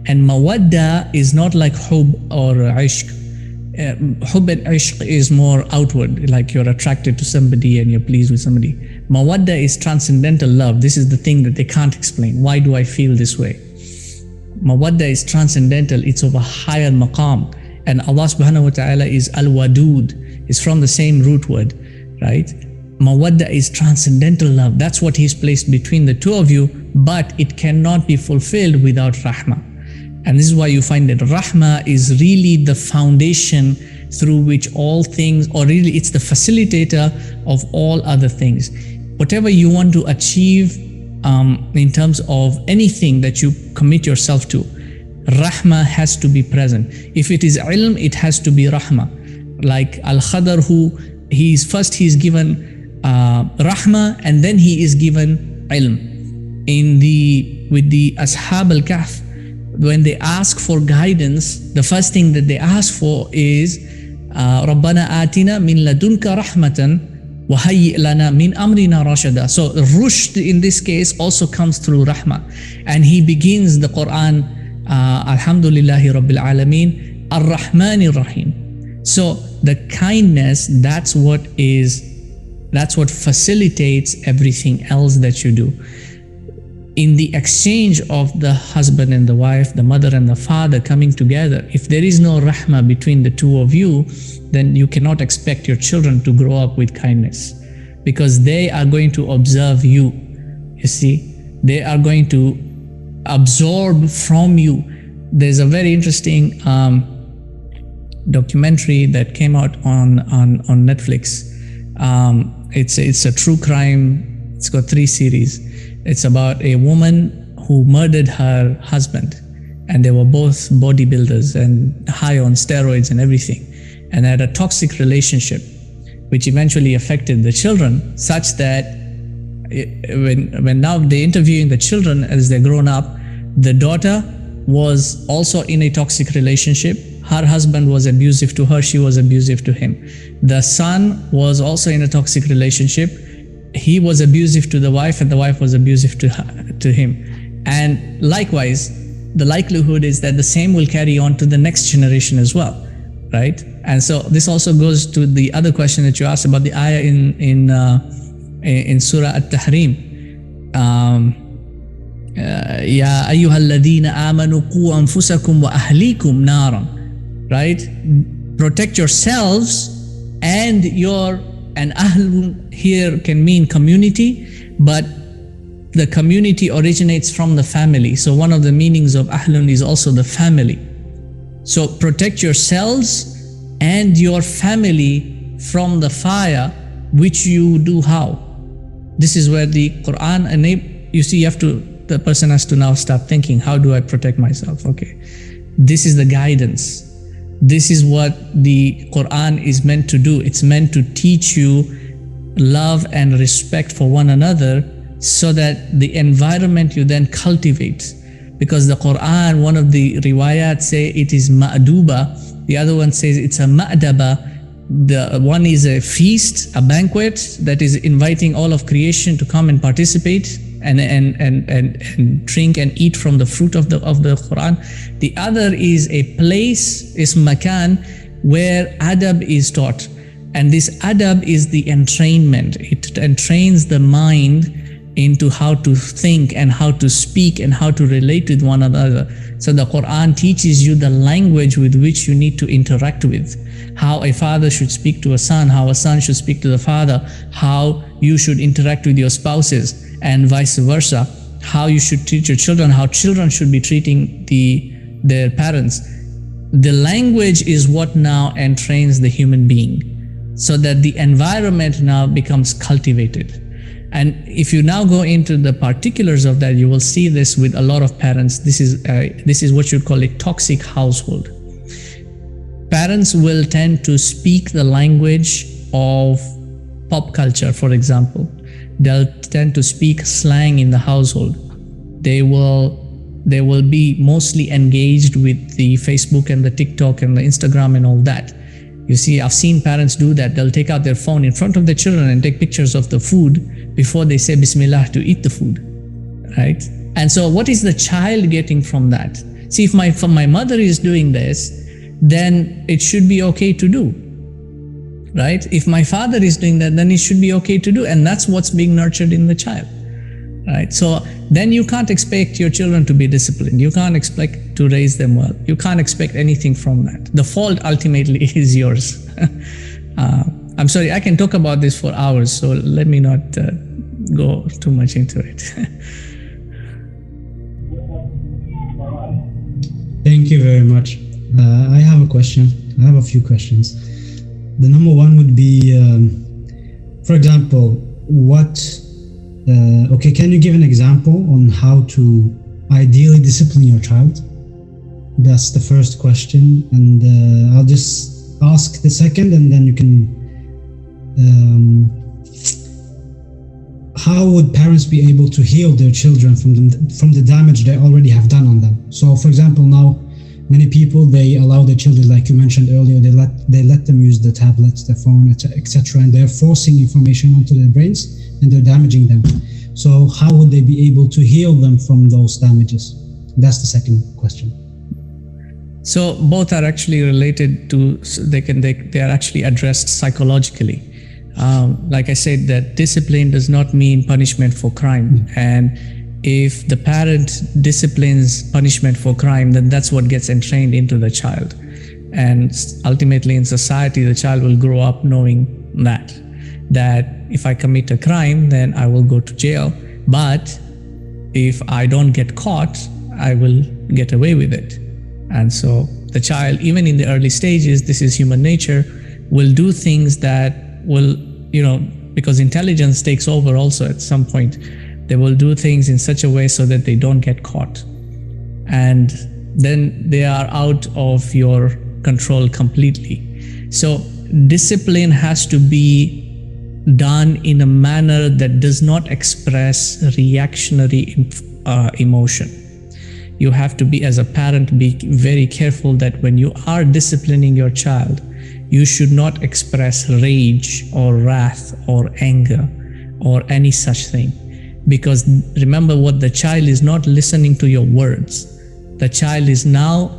And mawadda is not like hub or ishq. Hub and ishq is more outward, like you're attracted to somebody and you're pleased with somebody. Mawadda is transcendental love. This is the thing that they can't explain. Why do I feel this way? Mawadda is transcendental. It's of a higher maqam. And Allah subhanahu wa ta'ala is al-wadud. It's from the same root word, right? Mawadda is transcendental love. That's what He's placed between the two of you, but it cannot be fulfilled without rahmah. And this is why you find that rahmah is really the foundation through which all things, or really it's the facilitator of all other things. Whatever you want to achieve in terms of anything that you commit yourself to, rahmah has to be present. If it is ilm, it has to be rahmah. Like Al-Khadr, who he's given rahmah, and then he is given ilm. With the Ashab al-Kahf, when they ask for guidance, the first thing that they ask for is رَبَّنَا آتِنَا مِن لَدُنْكَ رَحْمَةً وَهَيِّئْ لَنَا مِنْ أَمْرِنَا رَشَدًا. So rushd in this case also comes through rahmah. And he begins the Quran, Alhamdulillahi Rabbil Alameen, Ar-Rahmanir Rahim. So the kindness, that's what facilitates everything else that you do. In the exchange of the husband and the wife, the mother and the father coming together, if there is no rahmah between the two of you, then you cannot expect your children to grow up with kindness, because they are going to observe you. You see, they are going to absorb from you. There's a very interesting documentary that came out on Netflix. It's a true crime. It's got 3 series. It's about a woman who murdered her husband, and they were both bodybuilders and high on steroids and everything, and had a toxic relationship, which eventually affected the children, such that when now they're interviewing the children as they're grown up, the daughter was also in a toxic relationship. Her husband was abusive to her, she was abusive to him. The son was also in a toxic relationship. He was abusive to the wife, and the wife was abusive to him. And likewise, the likelihood is that the same will carry on to the next generation as well, right? And so this also goes to the other question that you asked about the ayah in Surah At-Tahrim. Ya ayyuhalladhina amanu qu anfusakum wa ahlikum naran, right? Protect yourselves and and ahlun here can mean community, but the community originates from the family. So one of the meanings of ahlun is also the family. So protect yourselves and your family from the fire, which you do how? This is where the Quran, you see, the person has to now start thinking, how do I protect myself? Okay, this is the guidance. This is what the Quran is meant to do. It's meant to teach you love and respect for one another, so that the environment you then cultivate. Because the Quran, one of the riwayat say it is ma'duba, the other one says it's a ma'daba. The one is a feast, a banquet that is inviting all of creation to come and participate and drink and eat from the fruit of the Quran. The other is a place, is makan, where adab is taught. And this adab is the entrainment. It entrains the mind into how to think and how to speak and how to relate with one another. So the Quran teaches you the language with which you need to interact with, how a father should speak to a son, how a son should speak to the father, how you should interact with your spouses, and vice versa, how you should treat your children, how children should be treating their parents. The language is what now entrains the human being, so that the environment now becomes cultivated. And if you now go into the particulars of that, you will see this with a lot of parents. This is what you call a toxic household. Parents will tend to speak the language of pop culture, for example. They'll tend to speak slang in the household. They will be mostly engaged with the Facebook and the TikTok and the Instagram and all that. You see, I've seen parents do that. They'll take out their phone in front of their children and take pictures of the food before they say Bismillah to eat the food, right? And so what is the child getting from that? See, if my mother is doing this, then it should be okay to do, right? If my father is doing that, then it should be okay to do. And that's what's being nurtured in the child, right? So then you can't expect your children to be disciplined. You can't expect to raise them well. You can't expect anything from that. The fault ultimately is yours. I'm sorry, I can talk about this for hours, so let me not go too much into it. Thank you very much. I have a question. I have a few questions. The number one would be, for example, okay, can you give an example on how to ideally discipline your child? That's the first question, and I'll just ask the second, and then you can. How would parents be able to heal their children from the damage they already have done on them? So, for example, now many people, they allow their children, like you mentioned earlier, they let them use the tablets, the phone, etc., and they're forcing information onto their brains and they're damaging them. So how would they be able to heal them from those damages? That's the second question. So both are actually related to, they are actually addressed psychologically. Like I said, that discipline does not mean punishment for crime. And if the parent disciplines punishment for crime, then that's what gets entrained into the child. And ultimately in society, the child will grow up knowing that if I commit a crime, then I will go to jail. But if I don't get caught, I will get away with it. And so the child, even in the early stages, this is human nature, will do things that will, because intelligence takes over also at some point. They will do things in such a way so that they don't get caught. And then they are out of your control completely. So discipline has to be done in a manner that does not express reactionary emotion. You have to be, as a parent, be very careful that when you are disciplining your child, you should not express rage or wrath or anger or any such thing. Because remember, what the child is not listening to your words. The child is now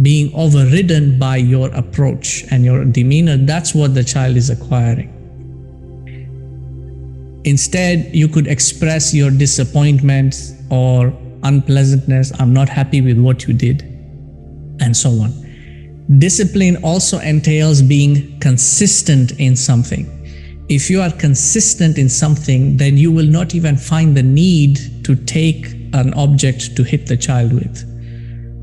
being overridden by your approach and your demeanor. That's what the child is acquiring. Instead, you could express your disappointment or unpleasantness. I'm not happy with what you did, and so on. Discipline also entails being consistent in something. If you are consistent in something, then you will not even find the need to take an object to hit the child with,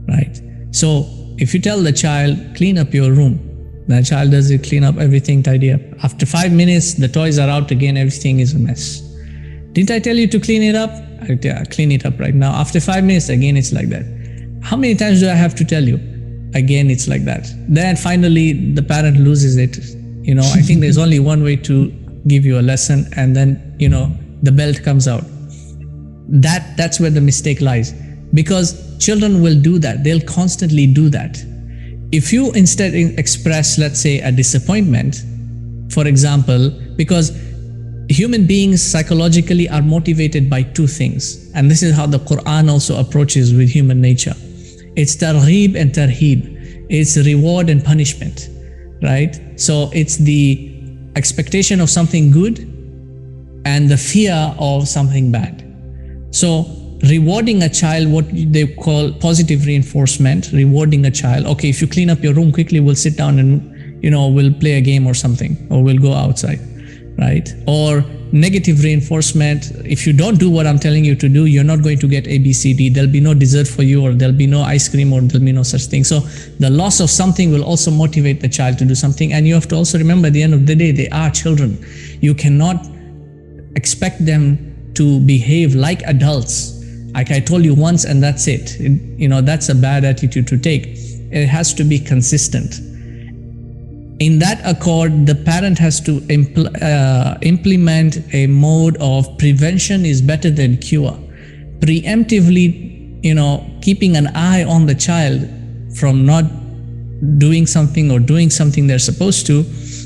right? So if you tell the child, clean up your room, the child does it, clean up everything, tidy up. After 5 minutes, the toys are out again, everything is a mess. Didn't I tell you to clean it up? Yeah, clean it up right now. After 5 minutes, again, it's like that. How many times do I have to tell you? Again, it's like that. Then finally, the parent loses it. I think there's only one way to give you a lesson, and then, the belt comes out. That's where the mistake lies, because children will do that. They'll constantly do that. If you instead express, let's say, a disappointment, for example, because human beings psychologically are motivated by two things, and this is how the Quran also approaches with human nature. It's targhib and tarhib. It's reward and punishment, right? So it's the expectation of something good and the fear of something bad. So rewarding a child, what they call positive reinforcement, rewarding a child. Okay, if you clean up your room quickly, we'll sit down and, we'll play a game or something, or we'll go outside, right? Or negative reinforcement, if you don't do what I'm telling you to do, you're not going to get A, B, C, D. There'll be no dessert for you, or there'll be no ice cream, or there'll be no such thing. So the loss of something will also motivate the child to do something. And you have to also remember, at the end of the day, they are children. You cannot expect them to behave like adults. Like I told you once and that's it. That's a bad attitude to take. It has to be consistent. In that accord, the parent has to implement a mode of prevention is better than cure. Preemptively, keeping an eye on the child from not doing something or doing something they're supposed to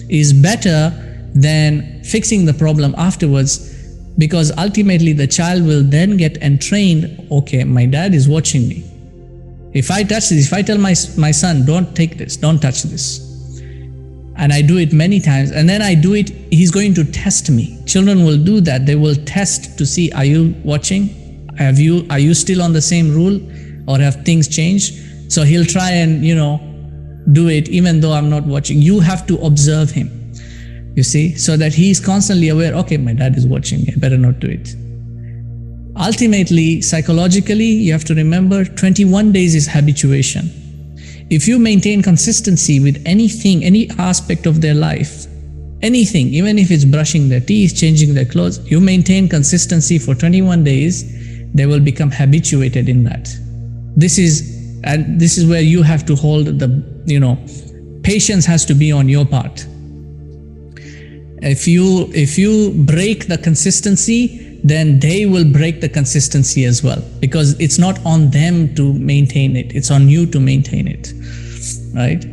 is better than fixing the problem afterwards, because ultimately the child will then get entrained, okay, my dad is watching me. If I touch this, if I tell my son, don't take this, don't touch this, and I do it many times, and then I do it, he's going to test me. Children will do that. They will test to see, are you watching? Are you still on the same rule, or have things changed? So he'll try and, do it even though I'm not watching. You have to observe him, you see, so that he's constantly aware, okay, my dad is watching me, I better not do it. Ultimately, psychologically, you have to remember 21 days is habituation. If you maintain consistency with anything, any aspect of their life, anything, even if it's brushing their teeth, changing their clothes, you maintain consistency for 21 days, they will become habituated in that. This is where you have to hold the, patience has to be on your part. If you break the consistency, then they will break the consistency as well, because it's not on them to maintain it, it's on you to maintain it, right?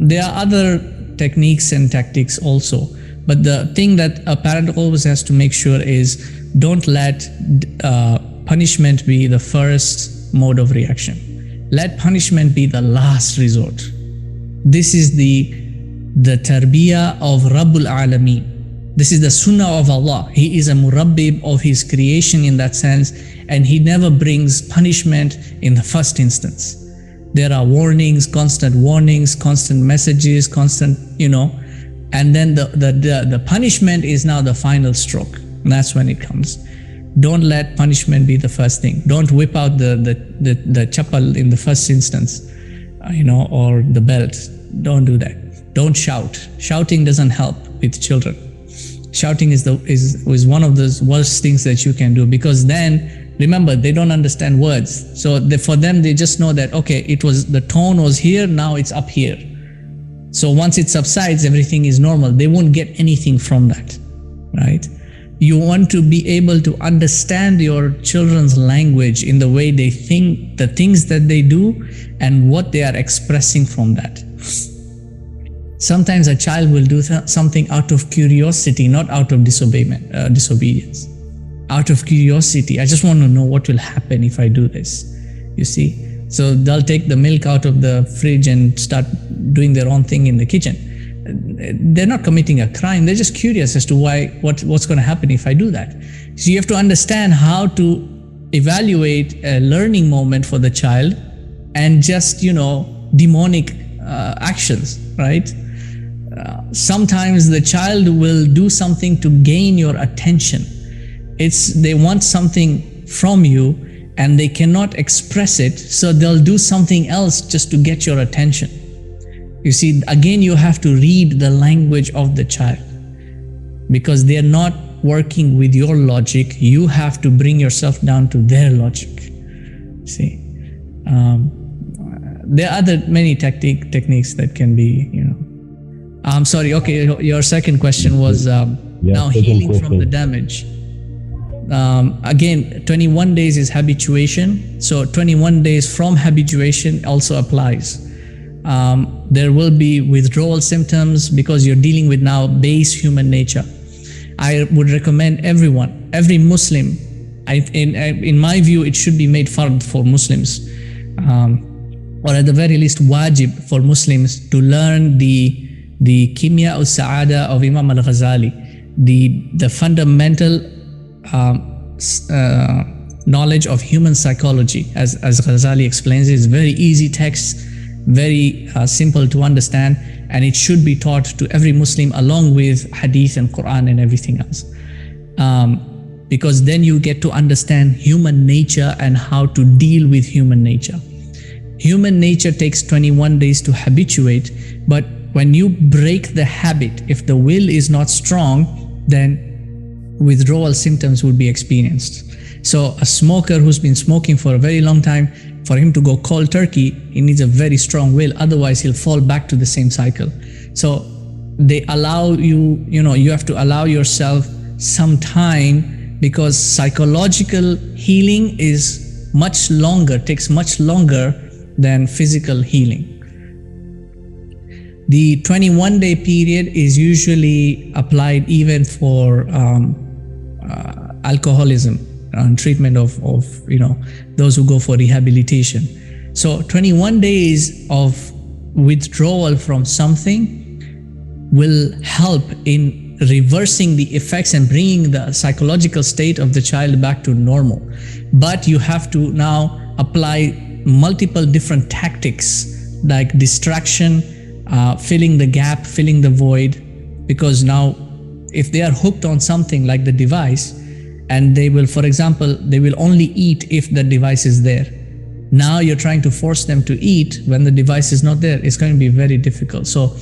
There are other techniques and tactics also, but the thing that a parent always has to make sure is don't let punishment be the first mode of reaction. Let punishment be the last resort. This is the tarbiyah of Rabbul Alameen. This is the sunnah of Allah. He is a murabbib of His creation in that sense, and He never brings punishment in the first instance. There are warnings, constant messages, constant, and then the punishment is now the final stroke. And that's when it comes. Don't let punishment be the first thing. Don't whip out the chapal in the first instance, or the belt. Don't do that. Don't shout. Shouting doesn't help with children. Shouting is one of the worst things that you can do, because then, remember, they don't understand words. So for them, they just know that, okay, the tone was here, now it's up here. So once it subsides, everything is normal. They won't get anything from that, right? You want to be able to understand your children's language in the way they think, the things that they do, and what they are expressing from that. Sometimes a child will do something out of curiosity, not out of disobedience. Out of curiosity, I just want to know what will happen if I do this, you see. So they'll take the milk out of the fridge and start doing their own thing in the kitchen. They're not committing a crime, they're just curious as to what's going to happen if I do that. So you have to understand how to evaluate a learning moment for the child and just, demonic actions, right? Sometimes the child will do something to gain your attention. They want something from you and they cannot express it, so they'll do something else just to get your attention. You see, again, you have to read the language of the child, because they're not working with your logic. You have to bring yourself down to their logic. See, there are many techniques that can be, I'm sorry. Okay, your second question was now healing from the damage. Again, 21 days is habituation. So 21 days from habituation also applies. There will be withdrawal symptoms because you're dealing with now base human nature. I would recommend every Muslim, in my view, it should be made fard for Muslims, or at the very least wajib for Muslims to learn the Kimya al-Sa'ada of Imam al-Ghazali, the fundamental knowledge of human psychology. As Ghazali explains, it's very easy text, very simple to understand, and it should be taught to every Muslim along with Hadith and Quran and everything else. Because then you get to understand human nature and how to deal with human nature. Human nature takes 21 days to habituate, but when you break the habit, if the will is not strong, then withdrawal symptoms would be experienced. So a smoker who's been smoking for a very long time, for him to go cold turkey, he needs a very strong will. Otherwise, he'll fall back to the same cycle. So they allow you, you have to allow yourself some time, because psychological healing is much longer, takes much longer than physical healing. The 21-day period is usually applied even for alcoholism and treatment of those who go for rehabilitation. So 21 days of withdrawal from something will help in reversing the effects and bringing the psychological state of the child back to normal. But you have to now apply multiple different tactics like distraction, filling the gap, filling the void, because now if they are hooked on something like the device, and they will, for example, they will only eat if the device is there. Now you're trying to force them to eat when the device is not there. It's going to be very difficult. So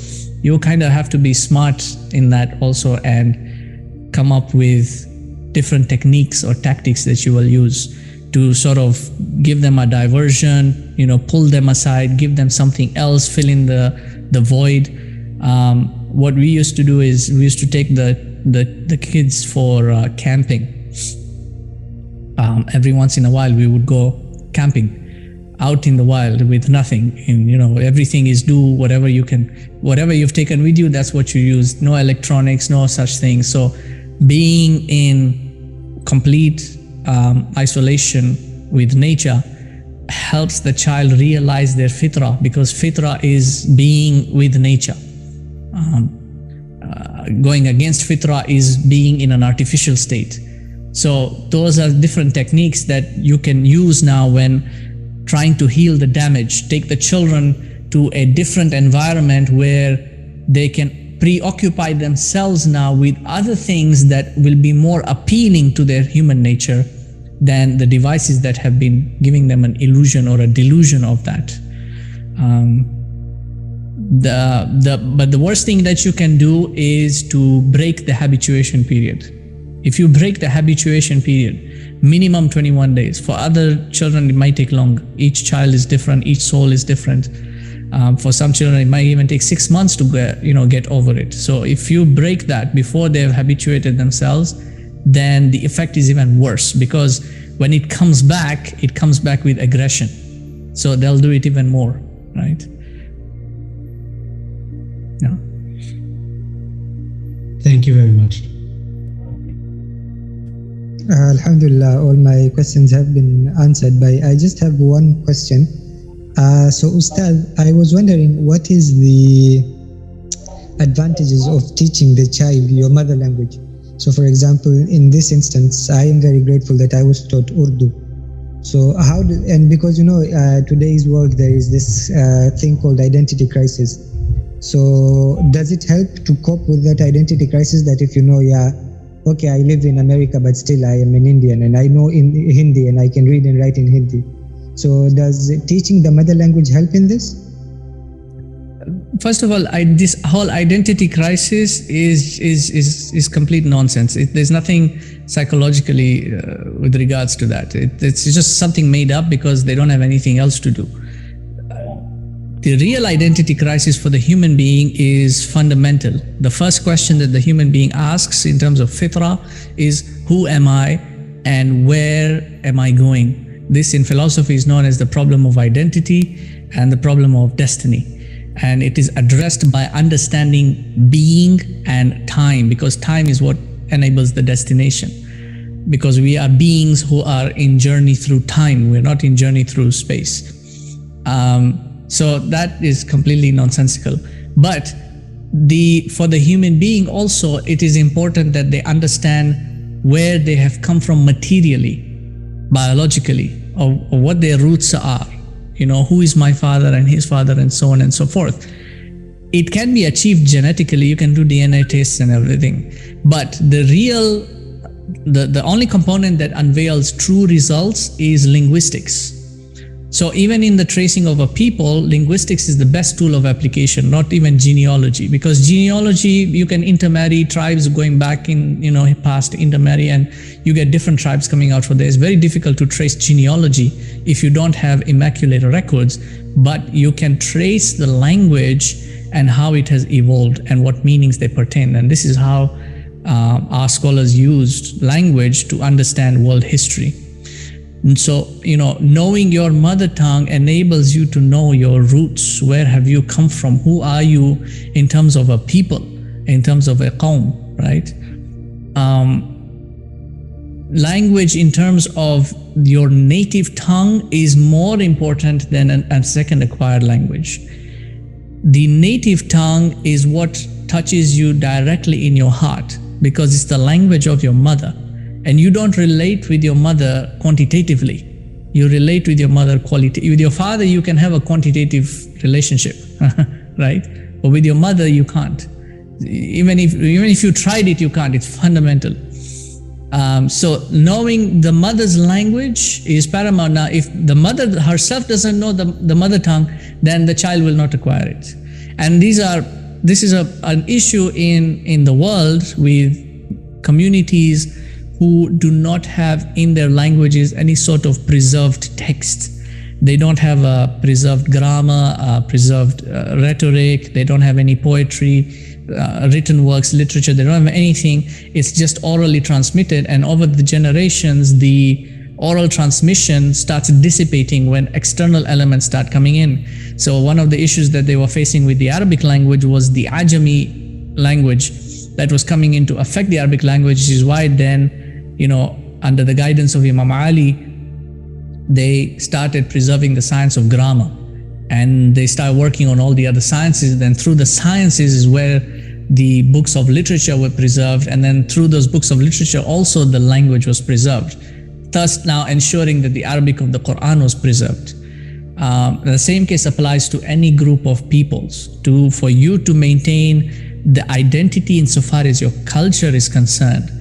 you kind of have to be smart in that also, and come up with different techniques or tactics that you will use to sort of give them a diversion, pull them aside, give them something else, fill in the void. What we used to do is we used to take the kids for camping. Every once in a while we would go camping out in the wild with nothing, and everything is do whatever you can, whatever you've taken with you, that's what you use. No electronics, no such thing. So being in complete isolation with nature helps the child realize their fitrah, because fitrah is being with nature. Going against fitrah is being in an artificial state. So those are different techniques that you can use now when trying to heal the damage. Take the children to a different environment where they can preoccupy themselves now with other things that will be more appealing to their human nature than the devices that have been giving them an illusion or a delusion of that. But the worst thing that you can do is to break the habituation period. If you break the habituation period, minimum 21 days. For other children, it might take longer. Each child is different. Each soul is different. For some children, it might even take 6 months to get over it. So if you break that before they've habituated themselves, then the effect is even worse, because when it comes back with aggression. So they'll do it even more, right? Yeah. Thank you very much. Alhamdulillah, all my questions have been answered, but I just have one question. So Ustad, I was wondering, what is the advantages of teaching the child your mother language? So for example, in this instance, I am very grateful that I was taught Urdu. So because today's world, there is this thing called identity crisis. So does it help to cope with that identity crisis, that if okay, I live in America, but still I am an Indian and I know in Hindi and I can read and write in Hindi. So does teaching the mother language help in this? First of all, this whole identity crisis is complete nonsense. There's nothing psychologically with regards to that. It's just something made up because they don't have anything else to do. The real identity crisis for the human being is fundamental. The first question that the human being asks in terms of fitrah is, who am I and where am I going? This in philosophy is known as the problem of identity and the problem of destiny. And it is addressed by understanding being and time, because time is what enables the destination. Because we are beings who are in journey through time. We're not in journey through space. So that is completely nonsensical. But for the human being also, it is important that they understand where they have come from materially, biologically, or what their roots are. Who is my father and his father, and so on and so forth. It can be achieved genetically. You can do DNA tests and everything. But the only component that unveils true results is linguistics. So even in the tracing of a people, linguistics is the best tool of application, not even genealogy, because genealogy, you can intermarry tribes going back in, past intermarry, and you get different tribes coming out from there. It's very difficult to trace genealogy if you don't have immaculate records, but you can trace the language and how it has evolved and what meanings they pertain. And this is how our scholars used language to understand world history. And so, knowing your mother tongue enables you to know your roots. Where have you come from? Who are you in terms of a people, in terms of a qawm, right? Language in terms of your native tongue is more important than a second acquired language. The native tongue is what touches you directly in your heart, because it's the language of your mother. And you don't relate with your mother quantitatively. You relate with your mother qualitatively. With your father, you can have a quantitative relationship, right? But with your mother, you can't. Even if you tried it, you can't. It's fundamental. So knowing the mother's language is paramount. Now, if the mother herself doesn't know the mother tongue, then the child will not acquire it. And this is an issue in the world with communities who do not have in their languages any sort of preserved text. They don't have a preserved grammar, preserved rhetoric, they don't have any poetry, written works, literature, they don't have anything. It's just orally transmitted, and over the generations, the oral transmission starts dissipating when external elements start coming in. So one of the issues that they were facing with the Arabic language was the Ajami language that was coming in to affect the Arabic language, which is why then, under the guidance of Imam Ali, they started preserving the science of grammar, and they started working on all the other sciences. Then through the sciences is where the books of literature were preserved, and then through those books of literature also the language was preserved, thus now ensuring that the Arabic of the Quran was preserved. The same case applies to any group of peoples. For you to maintain the identity insofar as your culture is concerned,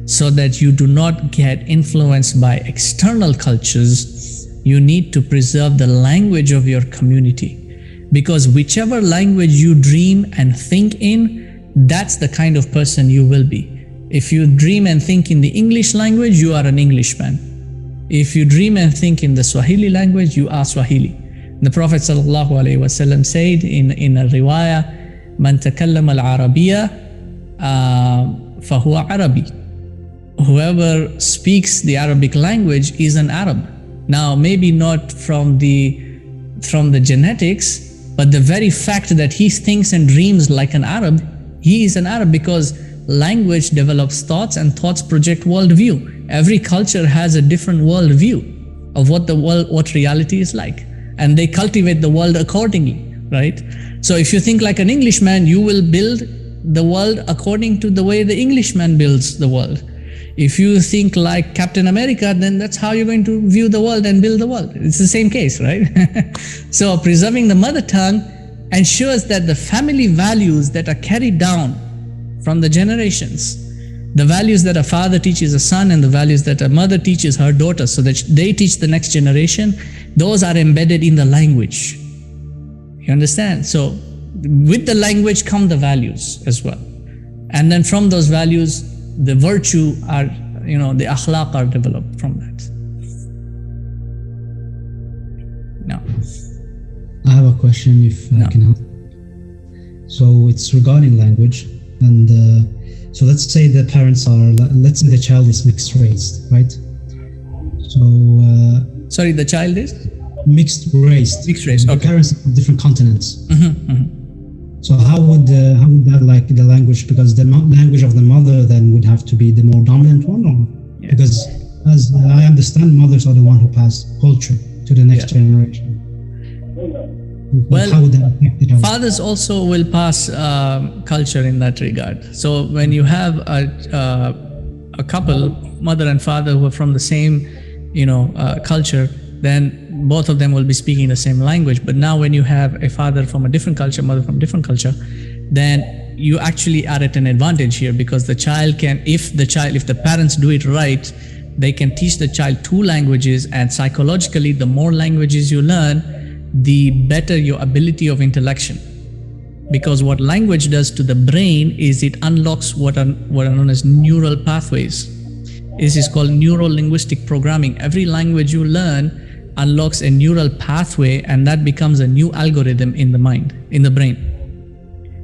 so that you do not get influenced by external cultures, you need to preserve the language of your community. Because whichever language you dream and think in, that's the kind of person you will be. If you dream and think in the English language, you are an Englishman. If you dream and think in the Swahili language, you are Swahili. The Prophet ﷺ said in a riwayah, "Man takallama al-Arabiyya fahuwa Arabi." Whoever speaks the Arabic language is an Arab. Now, maybe not from the genetics, but the very fact that he thinks and dreams like an Arab, he is an Arab, because language develops thoughts, and thoughts project worldview. Every culture has a different worldview of what reality is like, and they cultivate the world accordingly, right? So if you think like an Englishman, you will build the world according to the way the Englishman builds the world. If you think like Captain America, then that's how you're going to view the world and build the world. It's the same case, right? So preserving the mother tongue ensures that the family values that are carried down from the generations, the values that a father teaches a son and the values that a mother teaches her daughter, so that they teach the next generation, those are embedded in the language. You understand? So with the language come the values as well. And then from those values, the virtue are, the akhlaq are developed from that. No. I have a question, if I can help. So it's regarding language, and so let's say the parents are, let's say the child is mixed race, right? So sorry, the child is mixed race. Mixed race. The Okay. parents of different continents. Mm-hmm, mm-hmm. So how would that, like, the language, because the language of the mother then would have to be the more dominant one, or Yeah. because as I understand, mothers are the one who pass culture to the next generation. Well, how would that affect it? Fathers also will pass culture in that regard. So when you have a couple, mother and father, who are from the same, culture, then both of them will be speaking the same language. But now when you have a father from a different culture, mother from a different culture, then you actually are at an advantage here, because the child can, if the parents do it right, they can teach the child 2 languages, and psychologically, the more languages you learn, the better your ability of intellection. Because what language does to the brain is it unlocks what are known as neural pathways. This is called neuro-linguistic programming. Every language you learn unlocks a neural pathway, and that becomes a new algorithm in the mind, in the brain.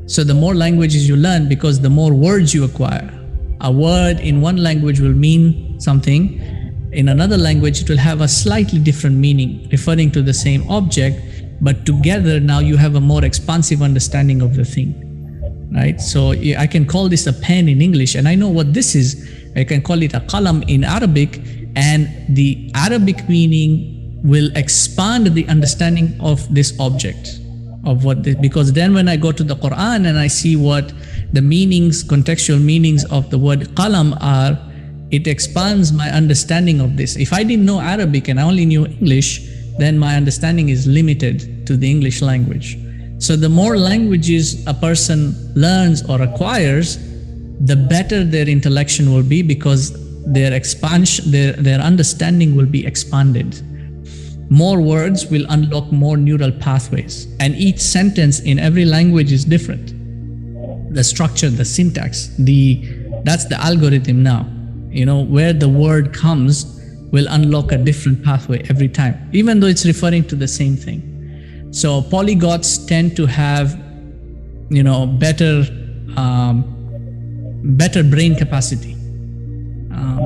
So the more languages you learn, because the more words you acquire. A word in one language will mean something. In another language, it will have a slightly different meaning, referring to the same object, but together now you have a more expansive understanding of the thing, right? So I can call this a pen in English, and I know what this is. I can call it a qalam in Arabic, and the Arabic meaning will expand the understanding of this object. Because then when I go to the Quran and I see what the meanings, contextual meanings of the word qalam are, it expands my understanding of this. If I didn't know Arabic and I only knew English, then my understanding is limited to the English language. So the more languages a person learns or acquires, the better their intellection will be, because their understanding will be expanded. More words will unlock more neural pathways, and each sentence in every language is different. The structure, the syntax, that's the algorithm now. Where the word comes will unlock a different pathway every time, even though it's referring to the same thing. So polyglots tend to have, better brain capacity.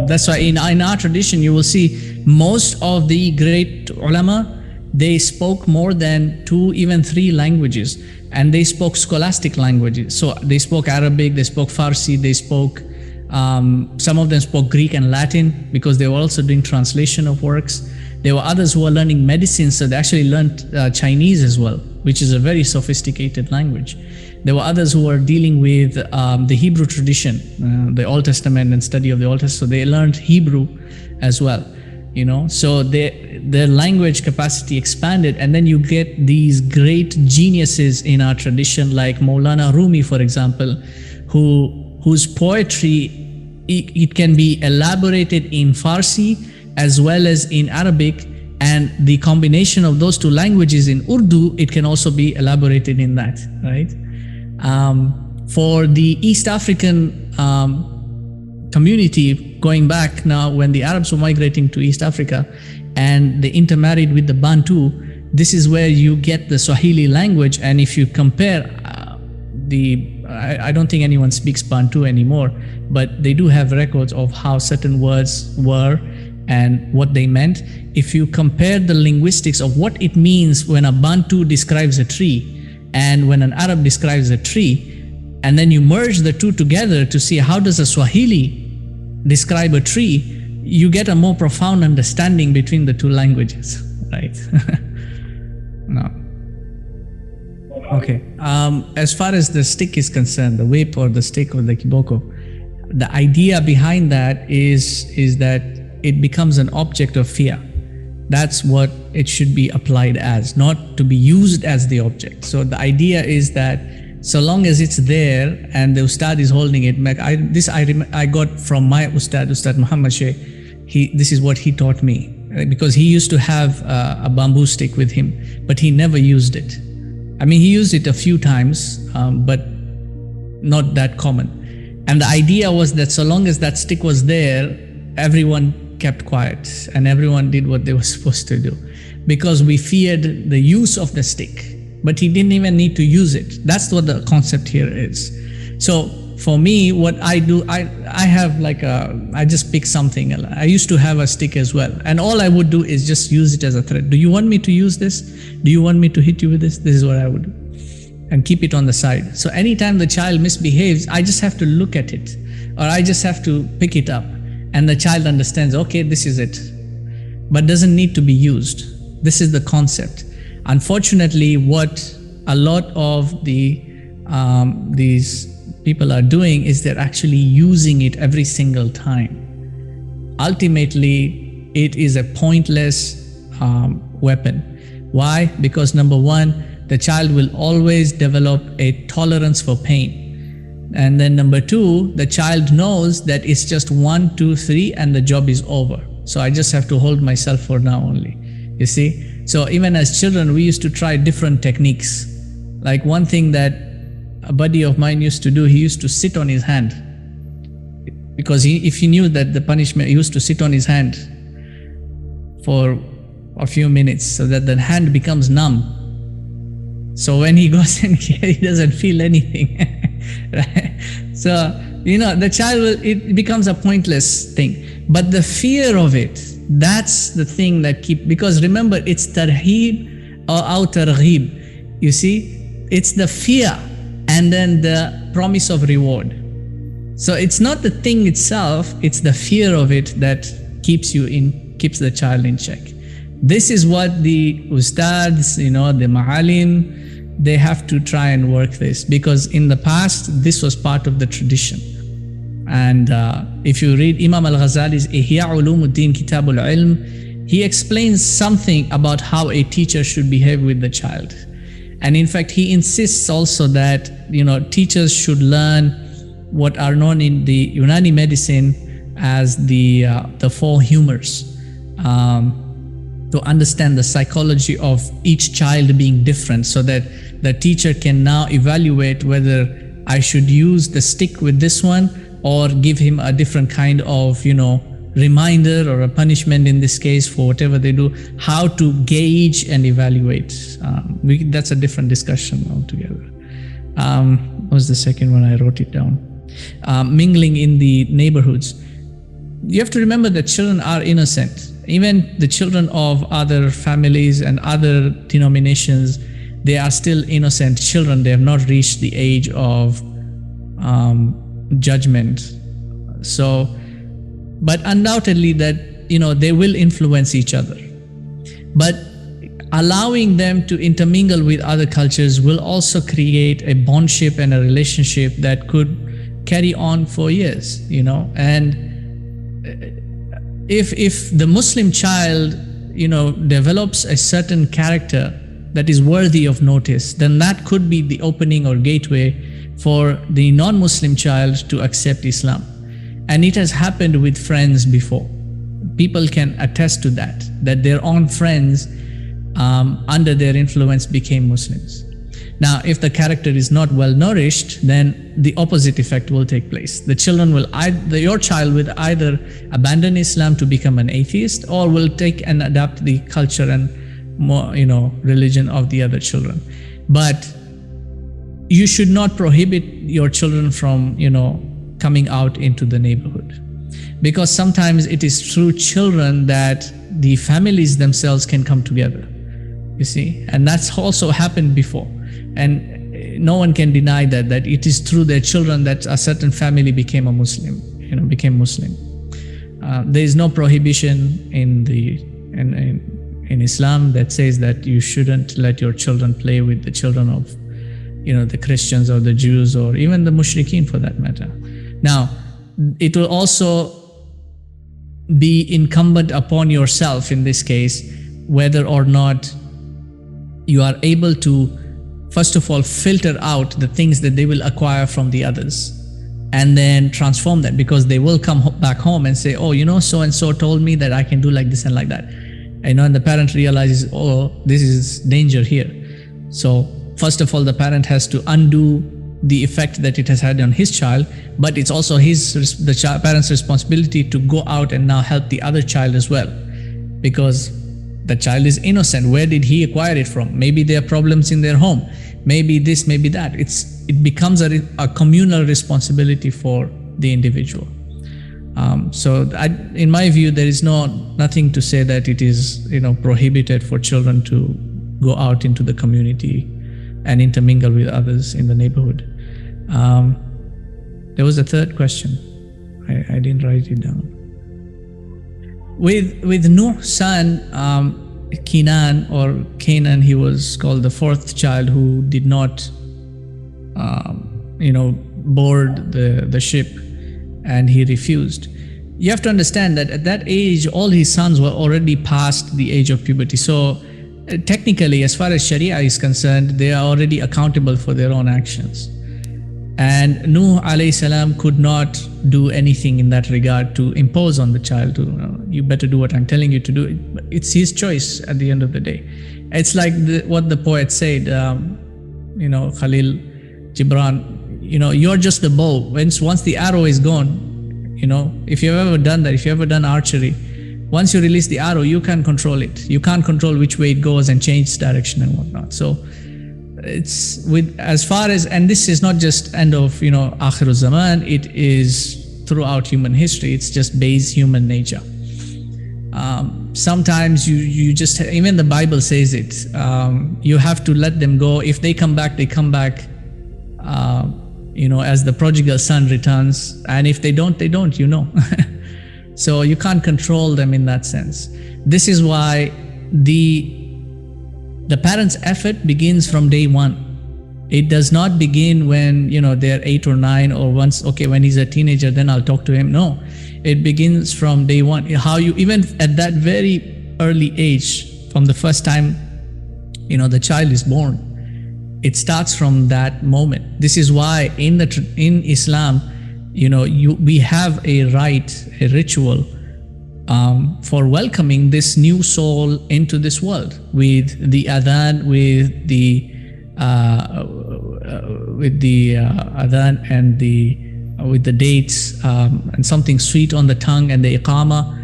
That's why in our tradition, you will see most of the great ulama, they spoke more than 2, even 3 languages, and they spoke scholastic languages. So they spoke Arabic, they spoke Farsi, they spoke, some of them spoke Greek and Latin, because they were also doing translation of works. There were others who were learning medicine, so they actually learned Chinese as well, which is a very sophisticated language. There were others who were dealing with the Hebrew tradition, the Old Testament and study of the Old Testament, so they learned Hebrew as well. So their language capacity expanded, and then you get these great geniuses in our tradition, like Maulana Rumi, for example, whose poetry, it can be elaborated in Farsi as well as in Arabic, and the combination of those 2 languages in Urdu, it can also be elaborated in that, right? For the East African community, going back now, when the Arabs were migrating to East Africa and they intermarried with the Bantu, this is where you get the Swahili language. And if you compare I don't think anyone speaks Bantu anymore, but they do have records of how certain words were and what they meant. If you compare the linguistics of what it means when a Bantu describes a tree and when an Arab describes a tree, and then you merge the 2 together to see how does a Swahili describe a tree, you get a more profound understanding between the 2 languages, right? No. Okay. As far as the stick is concerned, the whip or the stick or the kiboko, the idea behind that is that it becomes an object of fear. That's what it should be applied as, not to be used as the object. So the idea is that so long as it's there and the ustad is holding it, I got from my Ustad Muhammad Sheikh. This is what he taught me, right? Because he used to have a bamboo stick with him, but he never used it. I mean, he used it a few times, but not that common. And the idea was that so long as that stick was there, everyone kept quiet and everyone did what they were supposed to do, because we feared the use of the stick. But he didn't even need to use it. That's what the concept here is. So for me, what I do, I have like I just pick something. I used to have a stick as well. And all I would do is just use it as a thread. Do you want me to use this? Do you want me to hit you with this? This is what I would do. And keep it on the side. So anytime the child misbehaves, I just have to look at it, or I just have to pick it up. And the child understands, okay, this is it. But doesn't need to be used. This is the concept. Unfortunately, what a lot of these people are doing is they're actually using it every single time. Ultimately, it is a pointless weapon. Why? Because number one, the child will always develop a tolerance for pain. And then number 2, the child knows that it's just 1, 2, 3 and the job is over. So I just have to hold myself for now only, you see. So even as children, we used to try different techniques. Like one thing that a buddy of mine used to do, he used to sit on his hand. Because if he knew that the punishment, he used to sit on his hand for a few minutes so that the hand becomes numb. So when he goes in here, he doesn't feel anything. Right? So, the child it becomes a pointless thing. But the fear of it, that's the thing that because remember, it's tarheeb or targheeb. You see, it's the fear and then the promise of reward. So it's not the thing itself, it's the fear of it that keeps the child in check. This is what the ustads, the ma'alim, they have to try and work this, because in the past, this was part of the tradition. And if you read Imam al-Ghazali's Ihya Ulumuddin Kitabul Ilm, he explains something about how a teacher should behave with the child. And in fact, he insists also that, teachers should learn what are known in the Unani medicine as the 4 humors. To understand the psychology of each child being different, so that the teacher can now evaluate whether I should use the stick with this one or give him a different kind of, reminder or a punishment in this case for whatever they do, how to gauge and evaluate. That's a different discussion altogether. What was the second one? I wrote it down. Mingling in the neighborhoods. You have to remember that children are innocent. Even the children of other families and other denominations, they are still innocent children. They have not reached the age of judgment. So, but undoubtedly that, they will influence each other. But allowing them to intermingle with other cultures will also create a bondship and a relationship that could carry on for years, and if the Muslim child, develops a certain character that is worthy of notice, then that could be the opening or gateway for the non-Muslim child to accept Islam. And it has happened with friends before. People can attest to that their own friends under their influence became Muslims. Now, if the character is not well nourished, then the opposite effect will take place. The children your child will either abandon Islam to become an atheist, or will take and adapt the culture and more, religion of the other children. But you should not prohibit your children from, coming out into the neighborhood, because sometimes it is through children that the families themselves can come together. You see, and that's also happened before. And no one can deny that it is through their children that a certain family became a Muslim, became Muslim. There is no prohibition in Islam that says that you shouldn't let your children play with the children of, the Christians or the Jews or even the Mushrikeen for that matter. Now, it will also be incumbent upon yourself in this case, whether or not you are able to, first of all, filter out the things that they will acquire from the others and then transform them, because they will come back home and say, oh, so-and-so told me that I can do like this and like that. And the parent realizes, oh, this is danger here. So first of all, the parent has to undo the effect that it has had on his child, but it's also the parent's responsibility to go out and now help the other child as well, because the child is innocent. Where did he acquire it from? Maybe there are problems in their home. Maybe this, maybe that. It becomes a communal responsibility for the individual. In my view, there is nothing to say that it is prohibited for children to go out into the community and intermingle with others in the neighborhood. There was a third question. I didn't write it down. With Nuh's son, Canaan, he was called the 4th child who did not, board the ship, and he refused. You have to understand that at that age, all his sons were already past the age of puberty. So technically, as far as Sharia is concerned, they are already accountable for their own actions. And Nuh alayhi salam could not do anything in that regard to impose on the child to, you better do what I'm telling you to do. It's his choice at the end of the day. It's like what the poet said, Khalil Gibran, you're just a bow. Once the arrow is gone, if you've ever done that, if you've ever done archery, once you release the arrow, you can't control it. You can't control which way it goes and change direction and whatnot. So it's and this is not just end of, Akhirul Zaman, it is throughout human history. It's just base human nature. Sometimes you just, even the Bible says it, you have to let them go. If they come back, they come back, as the prodigal son returns. And if they don't, they don't, So you can't control them in that sense. This is why the parent's effort begins from day one. It does not begin when, they're 8 or 9 or when he's a teenager, then I'll talk to him. No, it begins from day one. How you, even at that very early age, from the first time, the child is born, it starts from that moment. This is why in Islam, we have a rite, a ritual for welcoming this new soul into this world, with the adhan, with the adhan and with the dates and something sweet on the tongue and the iqama.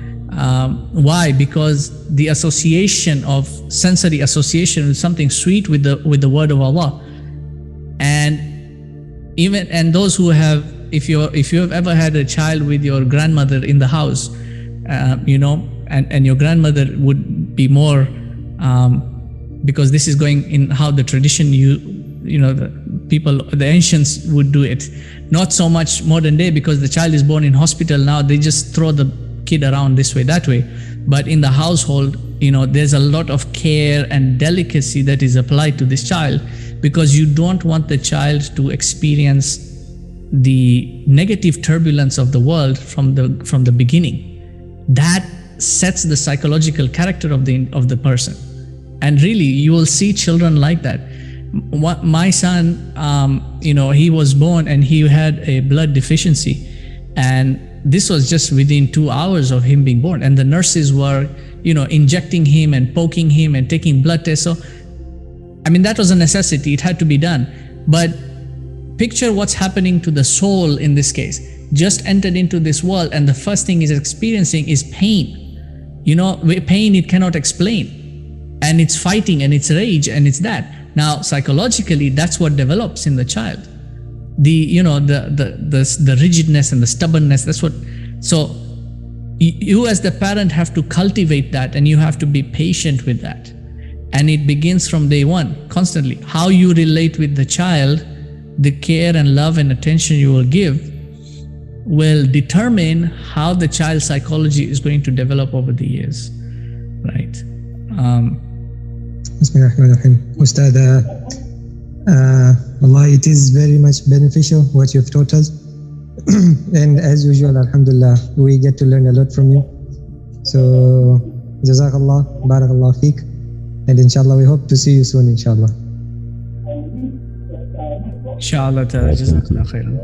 Why? Because the association of sensory association with something sweet with the word of Allah, and those who have, if you have ever had a child with your grandmother in the house, and your grandmother would be more, because this is going in how the tradition the ancients would do it. Not so much modern day, because the child is born in hospital now, they just throw the kid around this way, that way. But in the household, there's a lot of care and delicacy that is applied to this child, because you don't want the child to experience the negative turbulence of the world from the beginning. That sets the psychological character of the person. And really, you will see children like that. My son, he was born and he had a blood deficiency, and this was just within 2 hours of him being born, and the nurses were, injecting him and poking him and taking blood tests. So, that was a necessity. It had to be done. But picture what's happening to the soul in this case. Just entered into this world, and the first thing is experiencing is pain. Pain it cannot explain, and it's fighting and it's rage and it's that. Now, psychologically, that's what develops in the child. The rigidness and the stubbornness. That's what. So, you as the parent have to cultivate that, and you have to be patient with that. And it begins from day one, constantly. How you relate with the child, the care and love and attention you will give, will determine how the child's psychology is going to develop over the years, right? Ustad, Wallahi, it is very much beneficial what you've taught us. And as usual, alhamdulillah, we get to learn a lot from you. So, Jazakallah, Barakallah Feek. And inshallah, we hope to see you soon, inshallah. Inshallah, Jazakallah khairan.